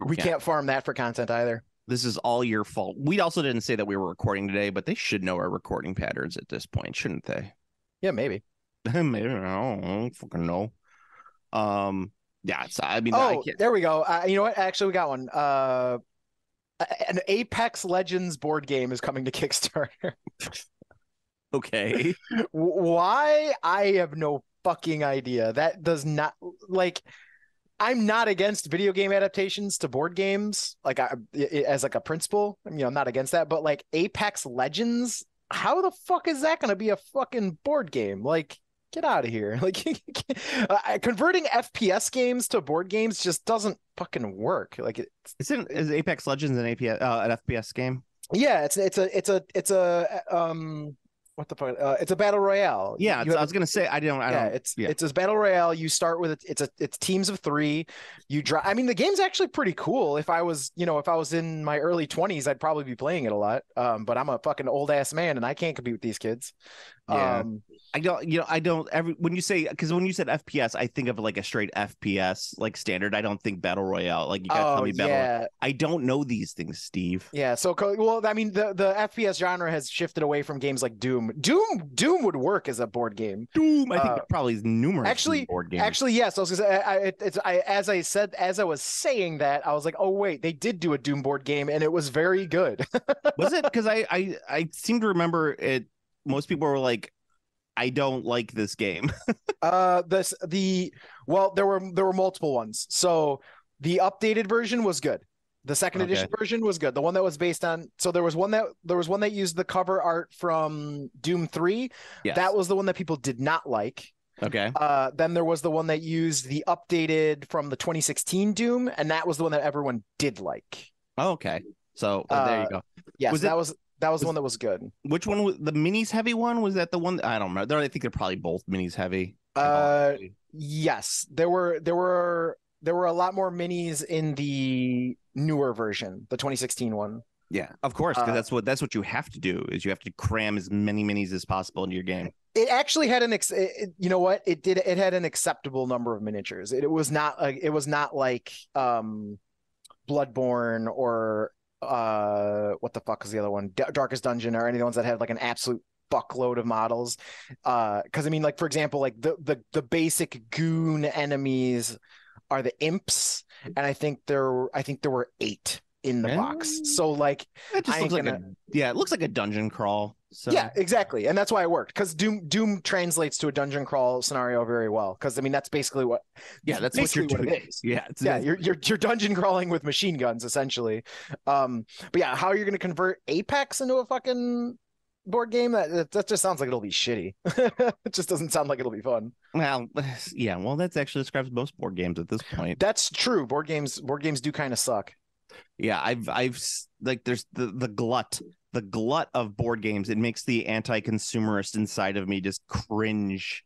Speaker 3: we can't farm that for content either.
Speaker 2: This is all your fault. We also didn't say that we were recording today, but they should know our recording patterns at this point, shouldn't they?
Speaker 3: Yeah, maybe.
Speaker 2: Maybe. I don't fucking know. Yeah. So, I mean,
Speaker 3: there we go. You know what? Actually, we got one. An Apex Legends board game is coming to Kickstarter.
Speaker 2: Okay.
Speaker 3: Why? I have no fucking idea. That does not like. I'm not against video game adaptations to board games, like as like a principle. I'm not against that, but like Apex Legends, how the fuck is that going to be a fucking board game? Like, get out of here! Like, converting FPS games to board games just doesn't fucking work. Like,
Speaker 2: is Apex Legends an FPS game?
Speaker 3: Yeah, it's a what the fuck? It's a battle royale.
Speaker 2: Yeah, I was gonna say I don't.
Speaker 3: It's a battle royale. You start with it's teams of 3. You drive. I mean, the game's actually pretty cool. If I was in my early 20s, I'd probably be playing it a lot. But I'm a fucking old ass man, and I can't compete with these kids.
Speaker 2: Yeah. When you said FPS, I think of like a straight FPS, like standard. I don't think battle royale. Like you gotta tell me battle royale. I don't know these things, Steve.
Speaker 3: Yeah. So, well, I mean, the FPS genre has shifted away from games like Doom. Doom would work as a board game.
Speaker 2: Doom, I think probably is numerous board games.
Speaker 3: Actually, yes. I was gonna say, as I was saying that, I was like, oh wait, they did do a Doom board game, and it was very good.
Speaker 2: Was it? Because I seem to remember it. Most people were like, I don't like this game.
Speaker 3: Well, there were multiple ones. So the updated version was good. The second edition version was good. The one that was based on, so there was one that used the cover art from Doom 3. Yes. That was the one that people did not like.
Speaker 2: Okay.
Speaker 3: Then there was the one that used the updated from the 2016 Doom, and that was the one that everyone did like.
Speaker 2: Oh, okay. So there you go.
Speaker 3: Yes, that was the one that was good.
Speaker 2: Which one was the minis heavy one? Was that the one? I don't remember. I think they're probably both minis heavy.
Speaker 3: Yes, there were a lot more minis in the newer version, the 2016 one.
Speaker 2: Yeah, of course, because that's what you have to do is you have to cram as many minis as possible into your game.
Speaker 3: It actually had it had an acceptable number of miniatures. It was not like Bloodborne or what the fuck is the other one, Darkest Dungeon, or any of the ones that had like an absolute fuckload of models. Because I mean, like, for example, like the basic goon enemies are the imps, and I think there were 8 in the box. So like,
Speaker 2: it just looks like a dungeon crawl. So
Speaker 3: yeah, exactly, and that's why it worked, because Doom translates to a dungeon crawl scenario very well. Because I mean, that's basically what.
Speaker 2: Yeah, that's basically what it is. Yeah,
Speaker 3: you're dungeon crawling with machine guns essentially. But yeah, how are you going to convert Apex into a fucking board game? That just sounds like it'll be shitty. It just doesn't sound like it'll be fun.
Speaker 2: Well, yeah, well, that's actually describes most board games at this point.
Speaker 3: That's true. Board games do kind of suck.
Speaker 2: Yeah, I've like there's the glut of board games. It makes the anti-consumerist inside of me just cringe.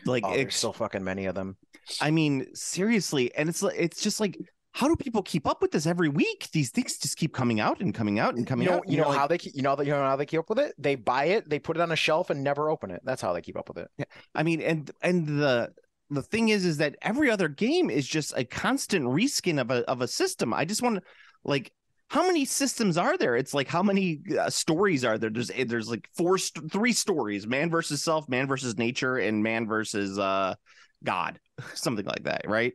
Speaker 2: Like,
Speaker 3: there's so fucking many of them.
Speaker 2: I mean, seriously, and it's just like, how do people keep up with this every week? These things just keep coming out and coming out and coming out.
Speaker 3: You know how they keep up with it? They buy it, they put it on a shelf, and never open it. That's how they keep up with it.
Speaker 2: Yeah. I mean, and the thing is that every other game is just a constant reskin of a system. I just want to, like, how many systems are there? It's like, how many stories are there? There's like 3 stories: man versus self, man versus nature, and man versus God, something like that, right?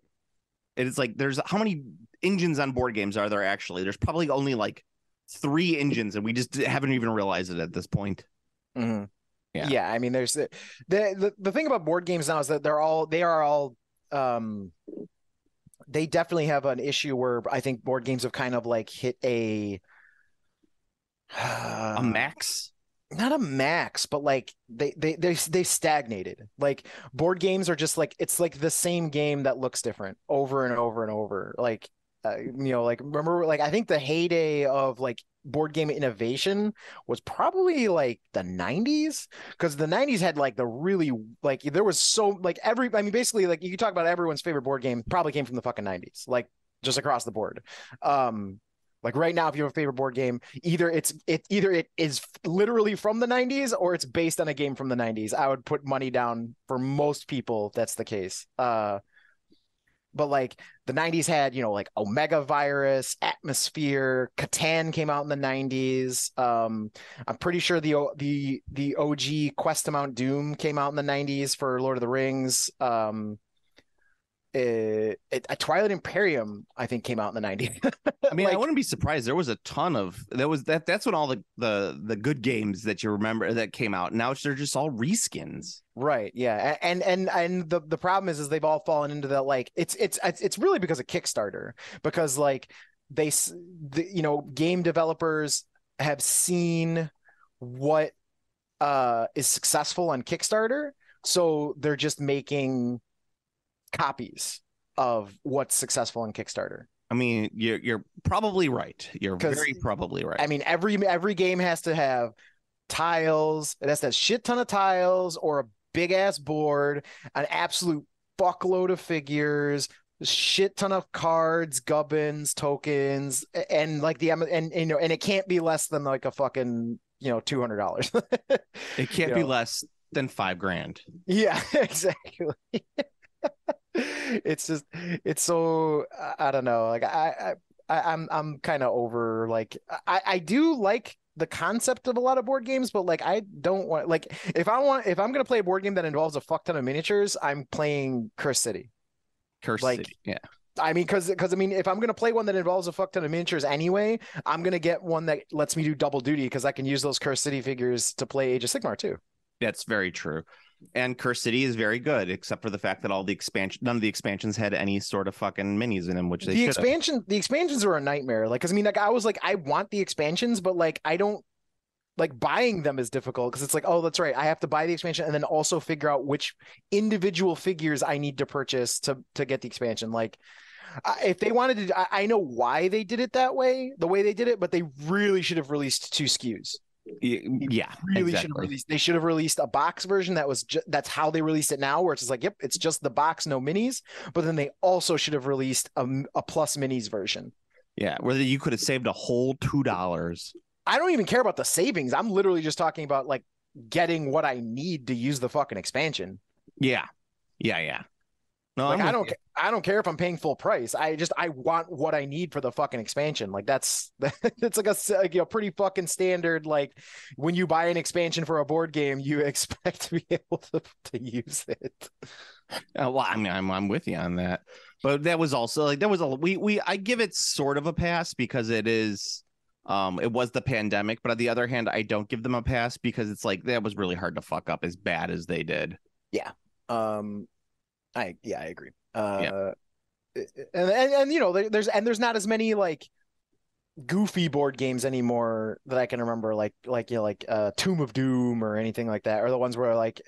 Speaker 2: And it's like, there's how many engines on board games are there actually? There's probably only like 3 engines, and we just haven't even realized it at this point.
Speaker 3: Mm-hmm. Yeah. I mean, there's the thing about board games now is that they are all they definitely have an issue where I think board games have kind of like hit a
Speaker 2: max.
Speaker 3: Not a max, but like they stagnated. Like, board games are just like, it's like the same game that looks different over and over and over. Like, like, remember, like, I think the heyday of like board game innovation was probably like the 90s, because the 90s had like the really, like, there was so like basically, like, you could talk about everyone's favorite board game probably came from the fucking 90s, like, just across the board. Like, right now, if you have a favorite board game, either it is literally from the 90s or it's based on a game from the 90s. I would put money down for most people that's the case. But like, the 90s had, like, Omega Virus, Atmosphere, Catan came out in the 90s. I'm pretty sure the OG Quest to Mount Doom came out in the 90s for Lord of the Rings. a Twilight Imperium, I think, came out in the 90s.
Speaker 2: I mean, I wouldn't be surprised. There was a ton of that's when all the good games that you remember that came out. Now they're just all reskins.
Speaker 3: Right. Yeah. And the problem is they've all fallen into that, like, it's really because of Kickstarter, because like game developers have seen what is successful on Kickstarter, so they're just making copies of what's successful on Kickstarter.
Speaker 2: I mean, you're probably right. You're very probably right.
Speaker 3: I mean, every game has to have tiles. It has to have shit ton of tiles or a big ass board, an absolute fuckload of figures, shit ton of cards, gubbins, tokens, and like and it can't be less than like a fucking $200.
Speaker 2: It can't be less than $5,000.
Speaker 3: Yeah, exactly. It's so, I don't know, like I'm kind of over, like I do like the concept of a lot of board games, but like I don't want, like, if I'm gonna play a board game that involves a fuck ton of miniatures, I'm playing Cursed City.
Speaker 2: City, yeah.
Speaker 3: I mean, because I mean, if I'm gonna play one that involves a fuck ton of miniatures anyway, I'm gonna get one that lets me do double duty, because I can use those Cursed City figures to play Age of Sigmar too. That's
Speaker 2: very true. And Cursed City is very good, except for the fact that none of the expansions had any sort of fucking minis in them, which they should have.
Speaker 3: The expansions are a nightmare. Like, because I mean, like, I was like, I want the expansions, but like, I don't like buying them is difficult, because it's like, oh, that's right, I have to buy the expansion and then also figure out which individual figures I need to purchase to get the expansion. Like, if they wanted to, I know why they did it that way, the way they did it, but they really should have released 2 SKUs.
Speaker 2: Yeah,
Speaker 3: really exactly. They should have released a box version that's how they released it now, where it's just like, yep, it's just the box, no minis. But then they also should have released a plus minis version.
Speaker 2: Yeah, where you could have saved a whole $2.
Speaker 3: I don't even care about the savings. I'm literally just talking about like getting what I need to use the fucking expansion.
Speaker 2: Yeah. No,
Speaker 3: like, I don't care if I'm paying full price. I want what I need for the fucking expansion. Like, it's like a pretty fucking standard. Like, when you buy an expansion for a board game, you expect to be able to use it.
Speaker 2: Well, I mean, I'm with you on that, but that was also like, I give it sort of a pass because it is, it was the pandemic, but on the other hand, I don't give them a pass because it's like, that was really hard to fuck up as bad as they did.
Speaker 3: Yeah. I agree. And there's not as many like goofy board games anymore that I can remember, like Tomb of Doom or anything like that, or the ones where like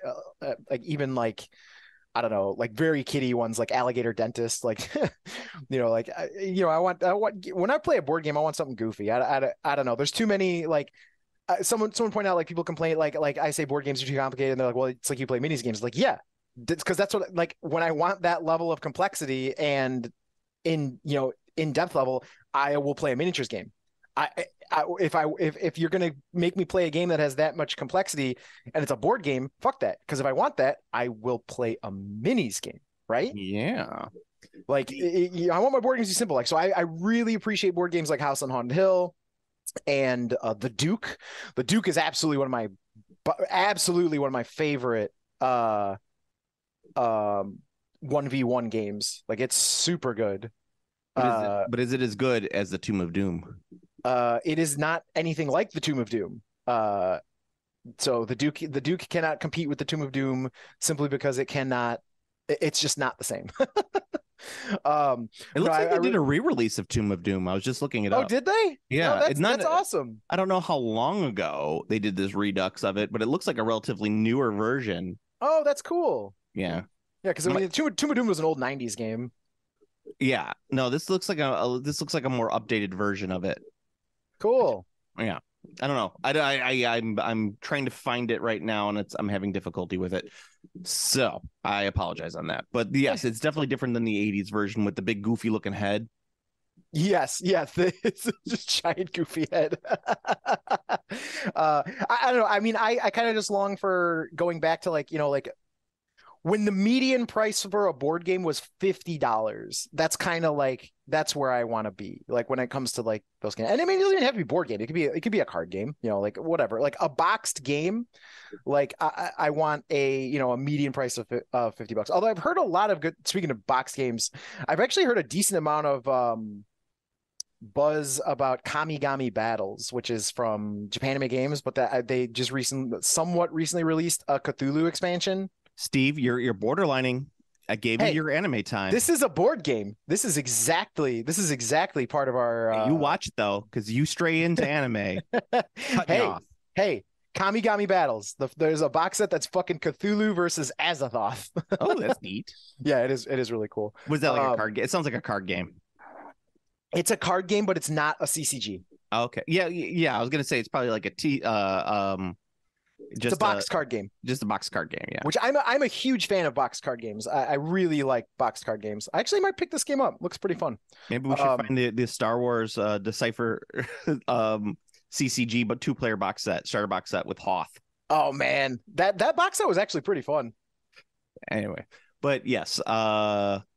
Speaker 3: even like, I don't know, like very kiddie ones like Alligator Dentist, like I want when I play a board game, I want something goofy. I don't know. There's too many, like, someone pointed out, like, people complain like I say board games are too complicated, and they're like, well, it's like you play minis games. Like, yeah, because that's what, like, when I want that level of complexity and in depth level, I will play a miniatures game. If you're gonna make me play a game that has that much complexity and it's a board game, fuck that. Because if I want that, I will play a minis game, right?
Speaker 2: Yeah.
Speaker 3: Like, I want my board games to be simple. Like, so I really appreciate board games like House on Haunted Hill and the Duke. The Duke is absolutely one of my favorite 1v1 games. Like, it's super good.
Speaker 2: But is it as good as the Tomb of Doom?
Speaker 3: It is not anything like the Tomb of Doom. So the Duke cannot compete with the Tomb of Doom simply because it's just not the same.
Speaker 2: It looks like they did a re-release of Tomb of Doom. I was just looking it up.
Speaker 3: Oh, did they?
Speaker 2: Yeah,
Speaker 3: no, that's awesome.
Speaker 2: I don't know how long ago they did this redux of it, but it looks like a relatively newer version.
Speaker 3: Oh, that's cool.
Speaker 2: Yeah.
Speaker 3: Yeah, because I mean, Tomb of Doom was an old 90s game.
Speaker 2: Yeah. No, this looks like a more updated version of it.
Speaker 3: Cool.
Speaker 2: Yeah. I don't know. I'm trying to find it right now, and I'm having difficulty with it. So I apologize on that. But yes, it's definitely different than the 80s version with the big goofy looking head.
Speaker 3: Yes, it's just giant goofy head. I don't know. I mean, I kind of just long for going back to, like, when the median price for a board game was $50, that's kind of like that's where I want to be. Like when it comes to like those games, and I mean, it doesn't even have to be board game. It could be a card game, like whatever, like a boxed game. Like I want a median price of $50. Although I've heard a lot of good. Speaking of boxed games, I've actually heard a decent amount of buzz about Kamigami Battles, which is from Japanime Games, but that they just somewhat recently released a Cthulhu expansion.
Speaker 2: Steve, you're borderlining. I gave you your anime time.
Speaker 3: This is a board game. This is exactly part of our.
Speaker 2: You watch it though, because you stray into anime. Cut me off.
Speaker 3: Hey, Kamigami Battles. There's a box set that's fucking Cthulhu versus Azathoth.
Speaker 2: Oh, that's neat.
Speaker 3: Yeah, it is. It is really cool.
Speaker 2: Was that like a card game? It sounds like a card game.
Speaker 3: It's a card game, but it's not a CCG.
Speaker 2: Okay. Yeah. I was gonna say it's probably like
Speaker 3: It's a box card game.
Speaker 2: Just a box card game, yeah.
Speaker 3: Which I'm a huge fan of box card games. I really like box card games. I actually might pick this game up. Looks pretty fun.
Speaker 2: Maybe we should find the Star Wars Decipher CCG, but 2-player starter box set with Hoth.
Speaker 3: Oh man, that box set was actually pretty fun.
Speaker 2: Anyway, but yes,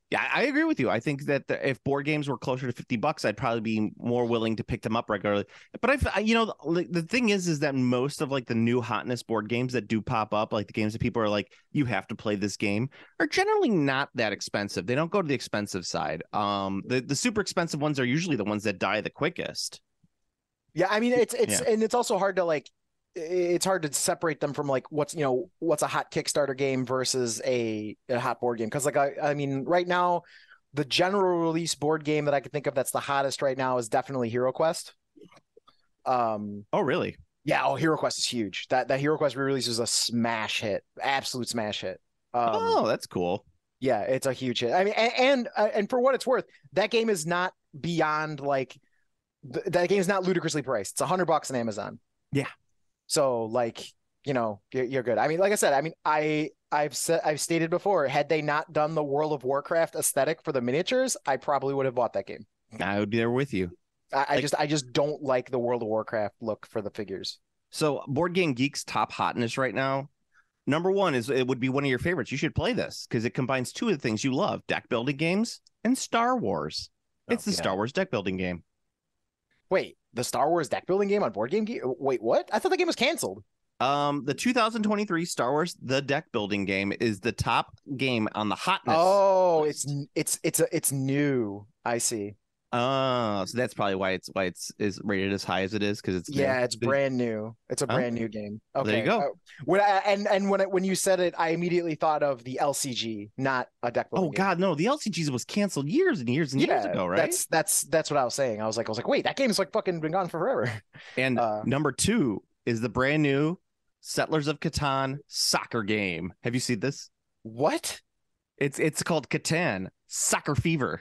Speaker 2: yeah, I agree with you. I think that if board games were closer to $50, I'd probably be more willing to pick them up regularly. But the thing is that most of like the new hotness board games that do pop up, like the games that people are like, you have to play this game, are generally not that expensive. They don't go to the expensive side. The super expensive ones are usually the ones that die the quickest.
Speaker 3: Yeah, I mean and it's also hard to like. It's hard to separate them from like what's a hot Kickstarter game versus a hot board game, because like I mean right now the general release board game that I can think of that's the hottest right now is definitely Hero Quest.
Speaker 2: Oh really?
Speaker 3: Yeah. Oh, Hero Quest is huge. That Hero Quest re-release is a smash hit, absolute smash hit.
Speaker 2: Oh, that's cool.
Speaker 3: Yeah, it's a huge hit. I mean, and for what it's worth, that game is not beyond like that game is not ludicrously priced. It's $100 on Amazon.
Speaker 2: Yeah.
Speaker 3: So like, you're good. I mean, like I said, I mean, I've stated before, had they not done the World of Warcraft aesthetic for the miniatures, I probably would have bought that game.
Speaker 2: I would be there with you.
Speaker 3: I just don't like the World of Warcraft look for the figures.
Speaker 2: So Board Game Geek's top hotness right now, number one it would be one of your favorites. You should play this because it combines two of the things you love: deck building games and Star Wars. It's the Star Wars deck building game.
Speaker 3: Wait, the Star Wars deck building game on Board Game Geek? Wait, what? I thought the game was canceled.
Speaker 2: The 2023 Star Wars the deck building game is the top game on the hotness.
Speaker 3: Oh, it's new. I see.
Speaker 2: So that's probably why it's is rated as high as it is, because it's
Speaker 3: it's brand new. It's a brand new game. Okay,
Speaker 2: there you go.
Speaker 3: When you said it, I immediately thought of the LCG, not a deck building.
Speaker 2: Oh God, no! The LCG was canceled years and years and years ago, right?
Speaker 3: That's what I was saying. I was like, wait, that game's like fucking been gone forever.
Speaker 2: And number 2 is the brand new Settlers of Catan soccer game. Have you seen this?
Speaker 3: What?
Speaker 2: It's called Catan Soccer Fever.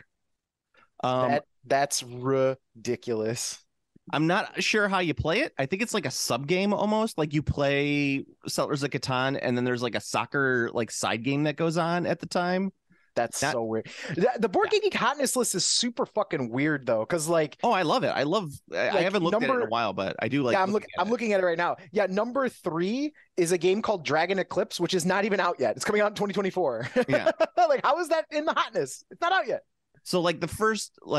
Speaker 3: That's ridiculous.
Speaker 2: I'm not sure how you play it. I think it's like a sub game almost. Like you play Settlers of Catan, and then there's like a soccer like side game that goes on at the time.
Speaker 3: That's so weird. The Board Game Geek hotness list is super fucking weird though, because like,
Speaker 2: oh, I love it. I haven't looked at it in a while, but I do like.
Speaker 3: Yeah, I'm looking at it right now. Yeah, number 3 is a game called Dragon Eclipse, which is not even out yet. It's coming out in 2024. Yeah, like how is that in the hotness? It's not out yet. So
Speaker 2: like the first all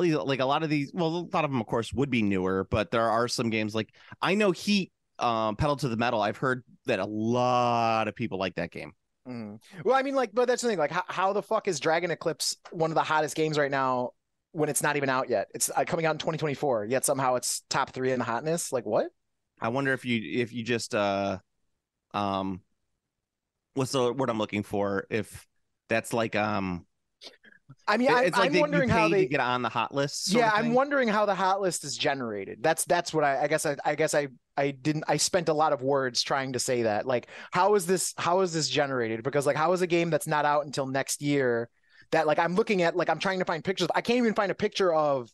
Speaker 2: these, like a lot of these, well, a lot of them of course would be newer, but there are some games like I know Heat, Pedal to the Metal. I've heard that a lot of people like that game.
Speaker 3: Well, I mean, like, but that's the thing. Like, how the fuck is Dragon Eclipse one of the hottest games right now when it's not even out yet? It's coming out in 2024. Yet somehow it's top 3 in the hotness. Like, what?
Speaker 2: I wonder if you just what's the word I'm looking for? If that's like
Speaker 3: I mean,
Speaker 2: I'm
Speaker 3: wondering how they
Speaker 2: get on the hot list.
Speaker 3: Yeah, I'm wondering how the hot list is generated. That's what I guess I spent a lot of words trying to say that. Like, how is this generated? Because like, how is a game that's not out until next year that like I'm looking at, like I'm trying to find pictures. I can't even find a picture of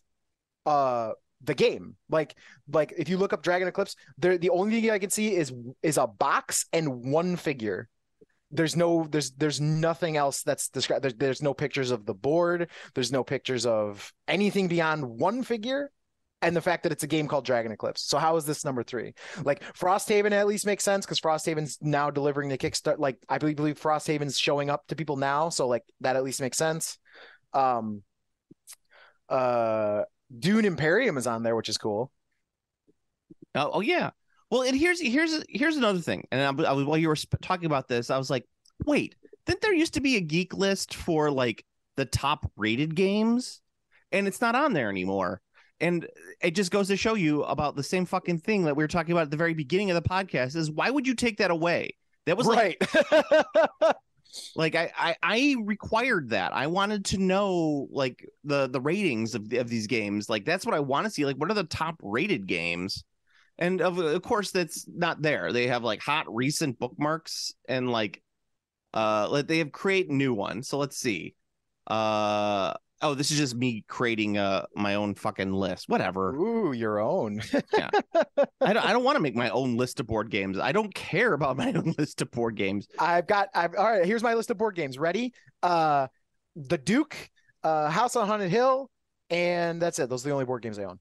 Speaker 3: the game. Like if you look up Dragon Eclipse, the only thing I can see is a box and one figure. There's nothing else that's described. There's no pictures of the board. There's no pictures of anything beyond one figure and the fact that it's a game called Dragon Eclipse. So how is this number 3? Like Frosthaven at least makes sense because Frosthaven's now delivering the Kickstart. Like I believe Frosthaven's showing up to people now, so like that at least makes sense. Dune Imperium is on there, which is cool.
Speaker 2: Oh yeah. Well, and here's another thing. And while you were talking about this, I was like, wait, didn't there used to be a geek list for like the top rated games? And it's not on there anymore. And it just goes to show you about the same fucking thing that we were talking about at the very beginning of the podcast is why would you take that away? That was
Speaker 3: right.
Speaker 2: Like I required that. I wanted to know like the ratings of these games. Like that's what I want to see. Like what are the top rated games? And of course that's not there. They have like hot recent bookmarks and like they have create new ones. So let's see. Oh, this is just me creating my own fucking list. Whatever.
Speaker 3: Ooh, your own.
Speaker 2: Yeah. I don't want to make my own list of board games. I don't care about my own list of board games.
Speaker 3: All right, here's my list of board games. Ready? The Duke, House on Haunted Hill, and that's it. Those are the only board games I own.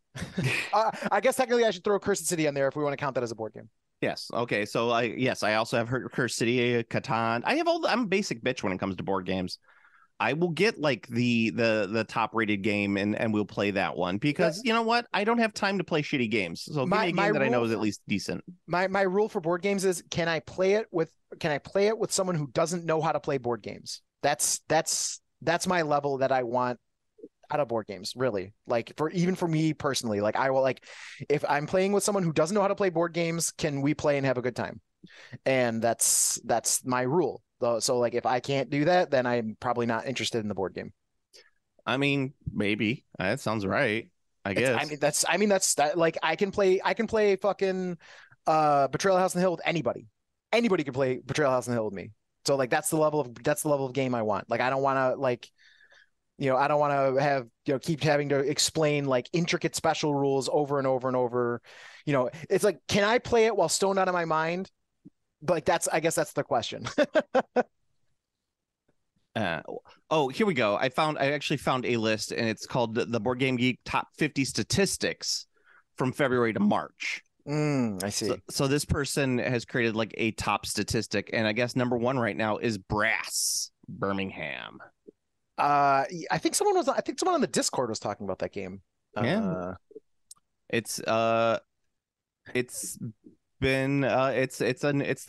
Speaker 3: I guess technically I should throw Cursed City on there if we want to count that as a board game.
Speaker 2: Yes. Okay. So I also have Cursed City, Catan. I'm a basic bitch when it comes to board games. I will get like the top rated game and we'll play that one because you know what? I don't have time to play shitty games. So give me a game that I know is at least decent.
Speaker 3: My rule for board games is can I play it with someone who doesn't know how to play board games? That's my level that I want out of board games, really. Like for me personally, like I will like if I'm playing with someone who doesn't know how to play board games, can we play and have a good time? And that's my rule. So like if I can't do that, then I'm probably not interested in the board game.
Speaker 2: I mean, maybe that sounds right. I guess.
Speaker 3: That's like I can play fucking Betrayal House on the Hill with anybody. Anybody can play Betrayal House on the Hill with me. So like that's the level of game I want. Like I don't want to like I don't want to have keep having to explain like intricate special rules over and over and over. It's like, can I play it while stoned out of my mind? Like I guess that's the question.
Speaker 2: Here we go. I actually found a list and it's called the Board Game Geek Top 50 Statistics from February to March.
Speaker 3: I see.
Speaker 2: So this person has created like a top statistic, and I guess number 1 right now is Brass Birmingham.
Speaker 3: I think someone on the Discord was talking about that game.
Speaker 2: Yeah. It's the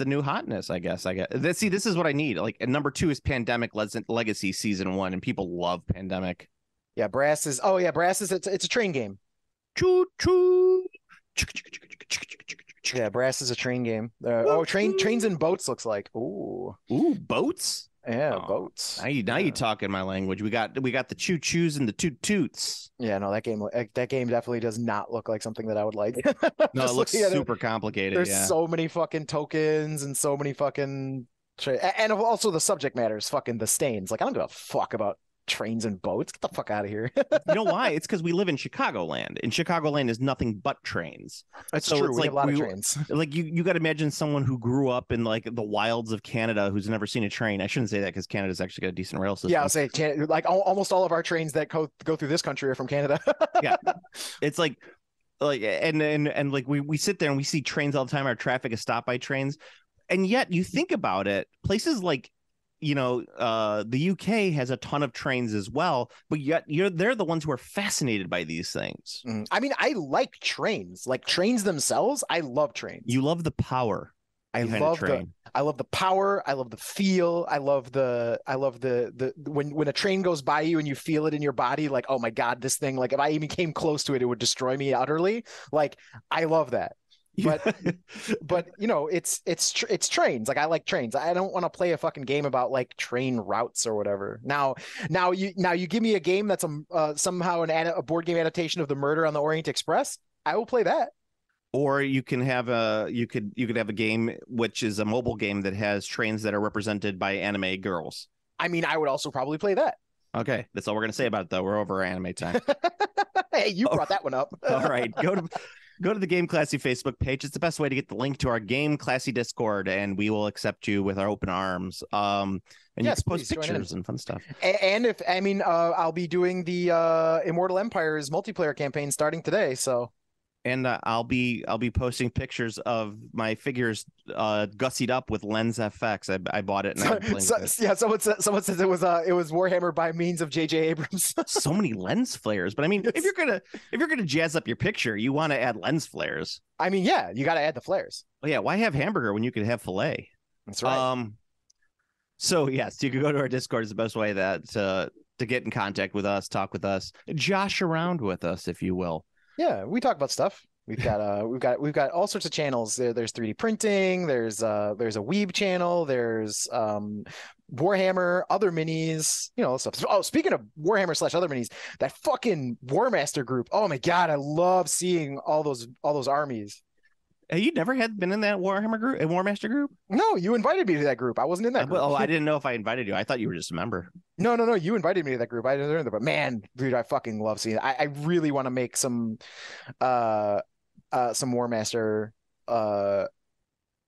Speaker 2: new hotness, I guess. This is what I need. Like, and number 2 is Pandemic Legacy Season 1, and people love Pandemic.
Speaker 3: Yeah, Brass is it's a train game.
Speaker 2: Choo choo.
Speaker 3: Yeah, Brass is a train game. Trains and Boats looks like. Ooh,
Speaker 2: boats.
Speaker 3: Yeah, boats.
Speaker 2: Now you talking my language. We got the choo choos and the toot toots.
Speaker 3: Yeah, no, that game definitely does not look like something that I would like.
Speaker 2: No, it looks super complicated.
Speaker 3: There's so many fucking tokens and so many fucking and also the subject matter is fucking the stains. Like I don't give a fuck about trains and boats. Get the fuck out of here.
Speaker 2: You know why? It's because we live in Chicagoland, and Chicagoland is nothing but trains.
Speaker 3: That's true. We have a lot of trains.
Speaker 2: Like you got to imagine someone who grew up in like the wilds of Canada who's never seen a train. I shouldn't say that because Canada's actually got a decent rail system.
Speaker 3: Yeah, I'll say like almost all of our trains that go through this country are from Canada.
Speaker 2: Yeah, it's like and like we sit there and we see trains all the time. Our traffic is stopped by trains, and yet you think about it, places like the UK has a ton of trains as well, but yet they're the ones who are fascinated by these things.
Speaker 3: I mean, I like trains, like trains themselves. I love trains.
Speaker 2: You love the power. I love
Speaker 3: the power. I love the feel. I love the when a train goes by you and you feel it in your body, like, oh my God, this thing, like if I even came close to it, it would destroy me utterly. Like, I love that. But it's trains. Like I like trains. I don't want to play a fucking game about like train routes or whatever. Now you give me a game that's somehow a board game adaptation of the Murder on the Orient Express. I will play that.
Speaker 2: Or you can have you could have a game which is a mobile game that has trains that are represented by anime girls.
Speaker 3: I mean, I would also probably play that.
Speaker 2: Okay, that's all we're gonna say about it, though. We're over anime time.
Speaker 3: Hey, you brought that one up.
Speaker 2: All right, go to the Game Classy Facebook page. It's the best way to get the link to our Game Classy Discord, and we will accept you with our open arms. And
Speaker 3: Yes,
Speaker 2: you can post
Speaker 3: please, join in.
Speaker 2: pictures and fun stuff.
Speaker 3: And if I'll be doing the Immortal Empires multiplayer campaign starting today. So,
Speaker 2: and I'll be posting pictures of my figures gussied up with Lens FX. I bought it. And
Speaker 3: someone says it was Warhammer by means of J.J. Abrams.
Speaker 2: So many lens flares, but I mean, if you're gonna jazz up your picture, you want to add lens flares.
Speaker 3: I mean, yeah, you got to add the flares.
Speaker 2: Oh yeah, why have hamburger when you could have filet?
Speaker 3: That's right.
Speaker 2: So yes, you can go to our Discord. Is the best way to get in contact with us, talk with us, josh around with us, if you will.
Speaker 3: Yeah, we talk about stuff. We've got all sorts of channels. There's 3D printing. There's a Weeb channel. There's Warhammer, other minis, stuff. Oh, speaking of Warhammer / other minis, that fucking Warmaster group. Oh my god, I love seeing all those armies.
Speaker 2: You never had been in that Warhammer group, a Warmaster group?
Speaker 3: No, you invited me to that group. I wasn't in that group.
Speaker 2: Oh, I didn't know if I invited you. I thought you were just a member.
Speaker 3: No. You invited me to that group. I didn't know, but man, dude, I fucking love seeing it. I really want to make some Warmaster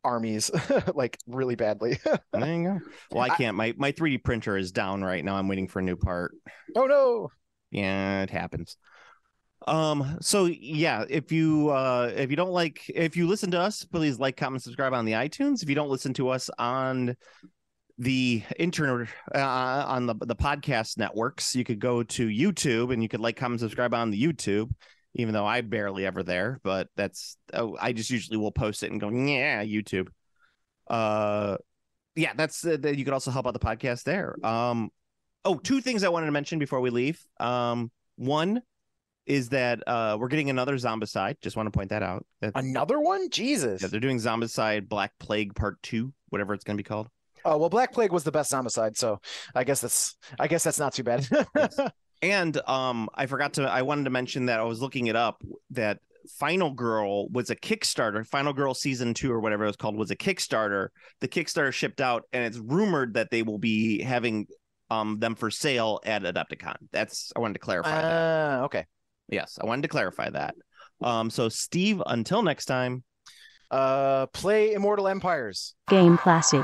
Speaker 3: armies like really badly.
Speaker 2: There you go. Well, I can't. My 3D printer is down right now. I'm waiting for a new part.
Speaker 3: Oh no.
Speaker 2: Yeah, it happens. So yeah, if you listen to us, please like, comment, subscribe on the iTunes. If you don't listen to us on the internet, on the podcast networks, you could go to YouTube and you could like, comment, subscribe on the YouTube, even though I barely ever there, but I just usually will post it and go, yeah, YouTube. Yeah, that's you could also help out the podcast there. Two things I wanted to mention before we leave. One is that we're getting another Zombicide. Just want to point that out.
Speaker 3: Another one? Jesus.
Speaker 2: Yeah, they're doing Zombicide Black Plague Part 2, whatever it's going to be called.
Speaker 3: Oh, well, Black Plague was the best Zombicide, so I guess that's not too bad.
Speaker 2: Yes. And I wanted to mention that I was looking it up, that Final Girl was a Kickstarter. Final Girl Season 2 or whatever it was called was a Kickstarter. The Kickstarter shipped out, and it's rumored that they will be having them for sale at Adepticon. I wanted to clarify that.
Speaker 3: Okay.
Speaker 2: Yes, I wanted to clarify that. So Steve, until next time,
Speaker 3: play Immortal Empires.
Speaker 1: Game Classy.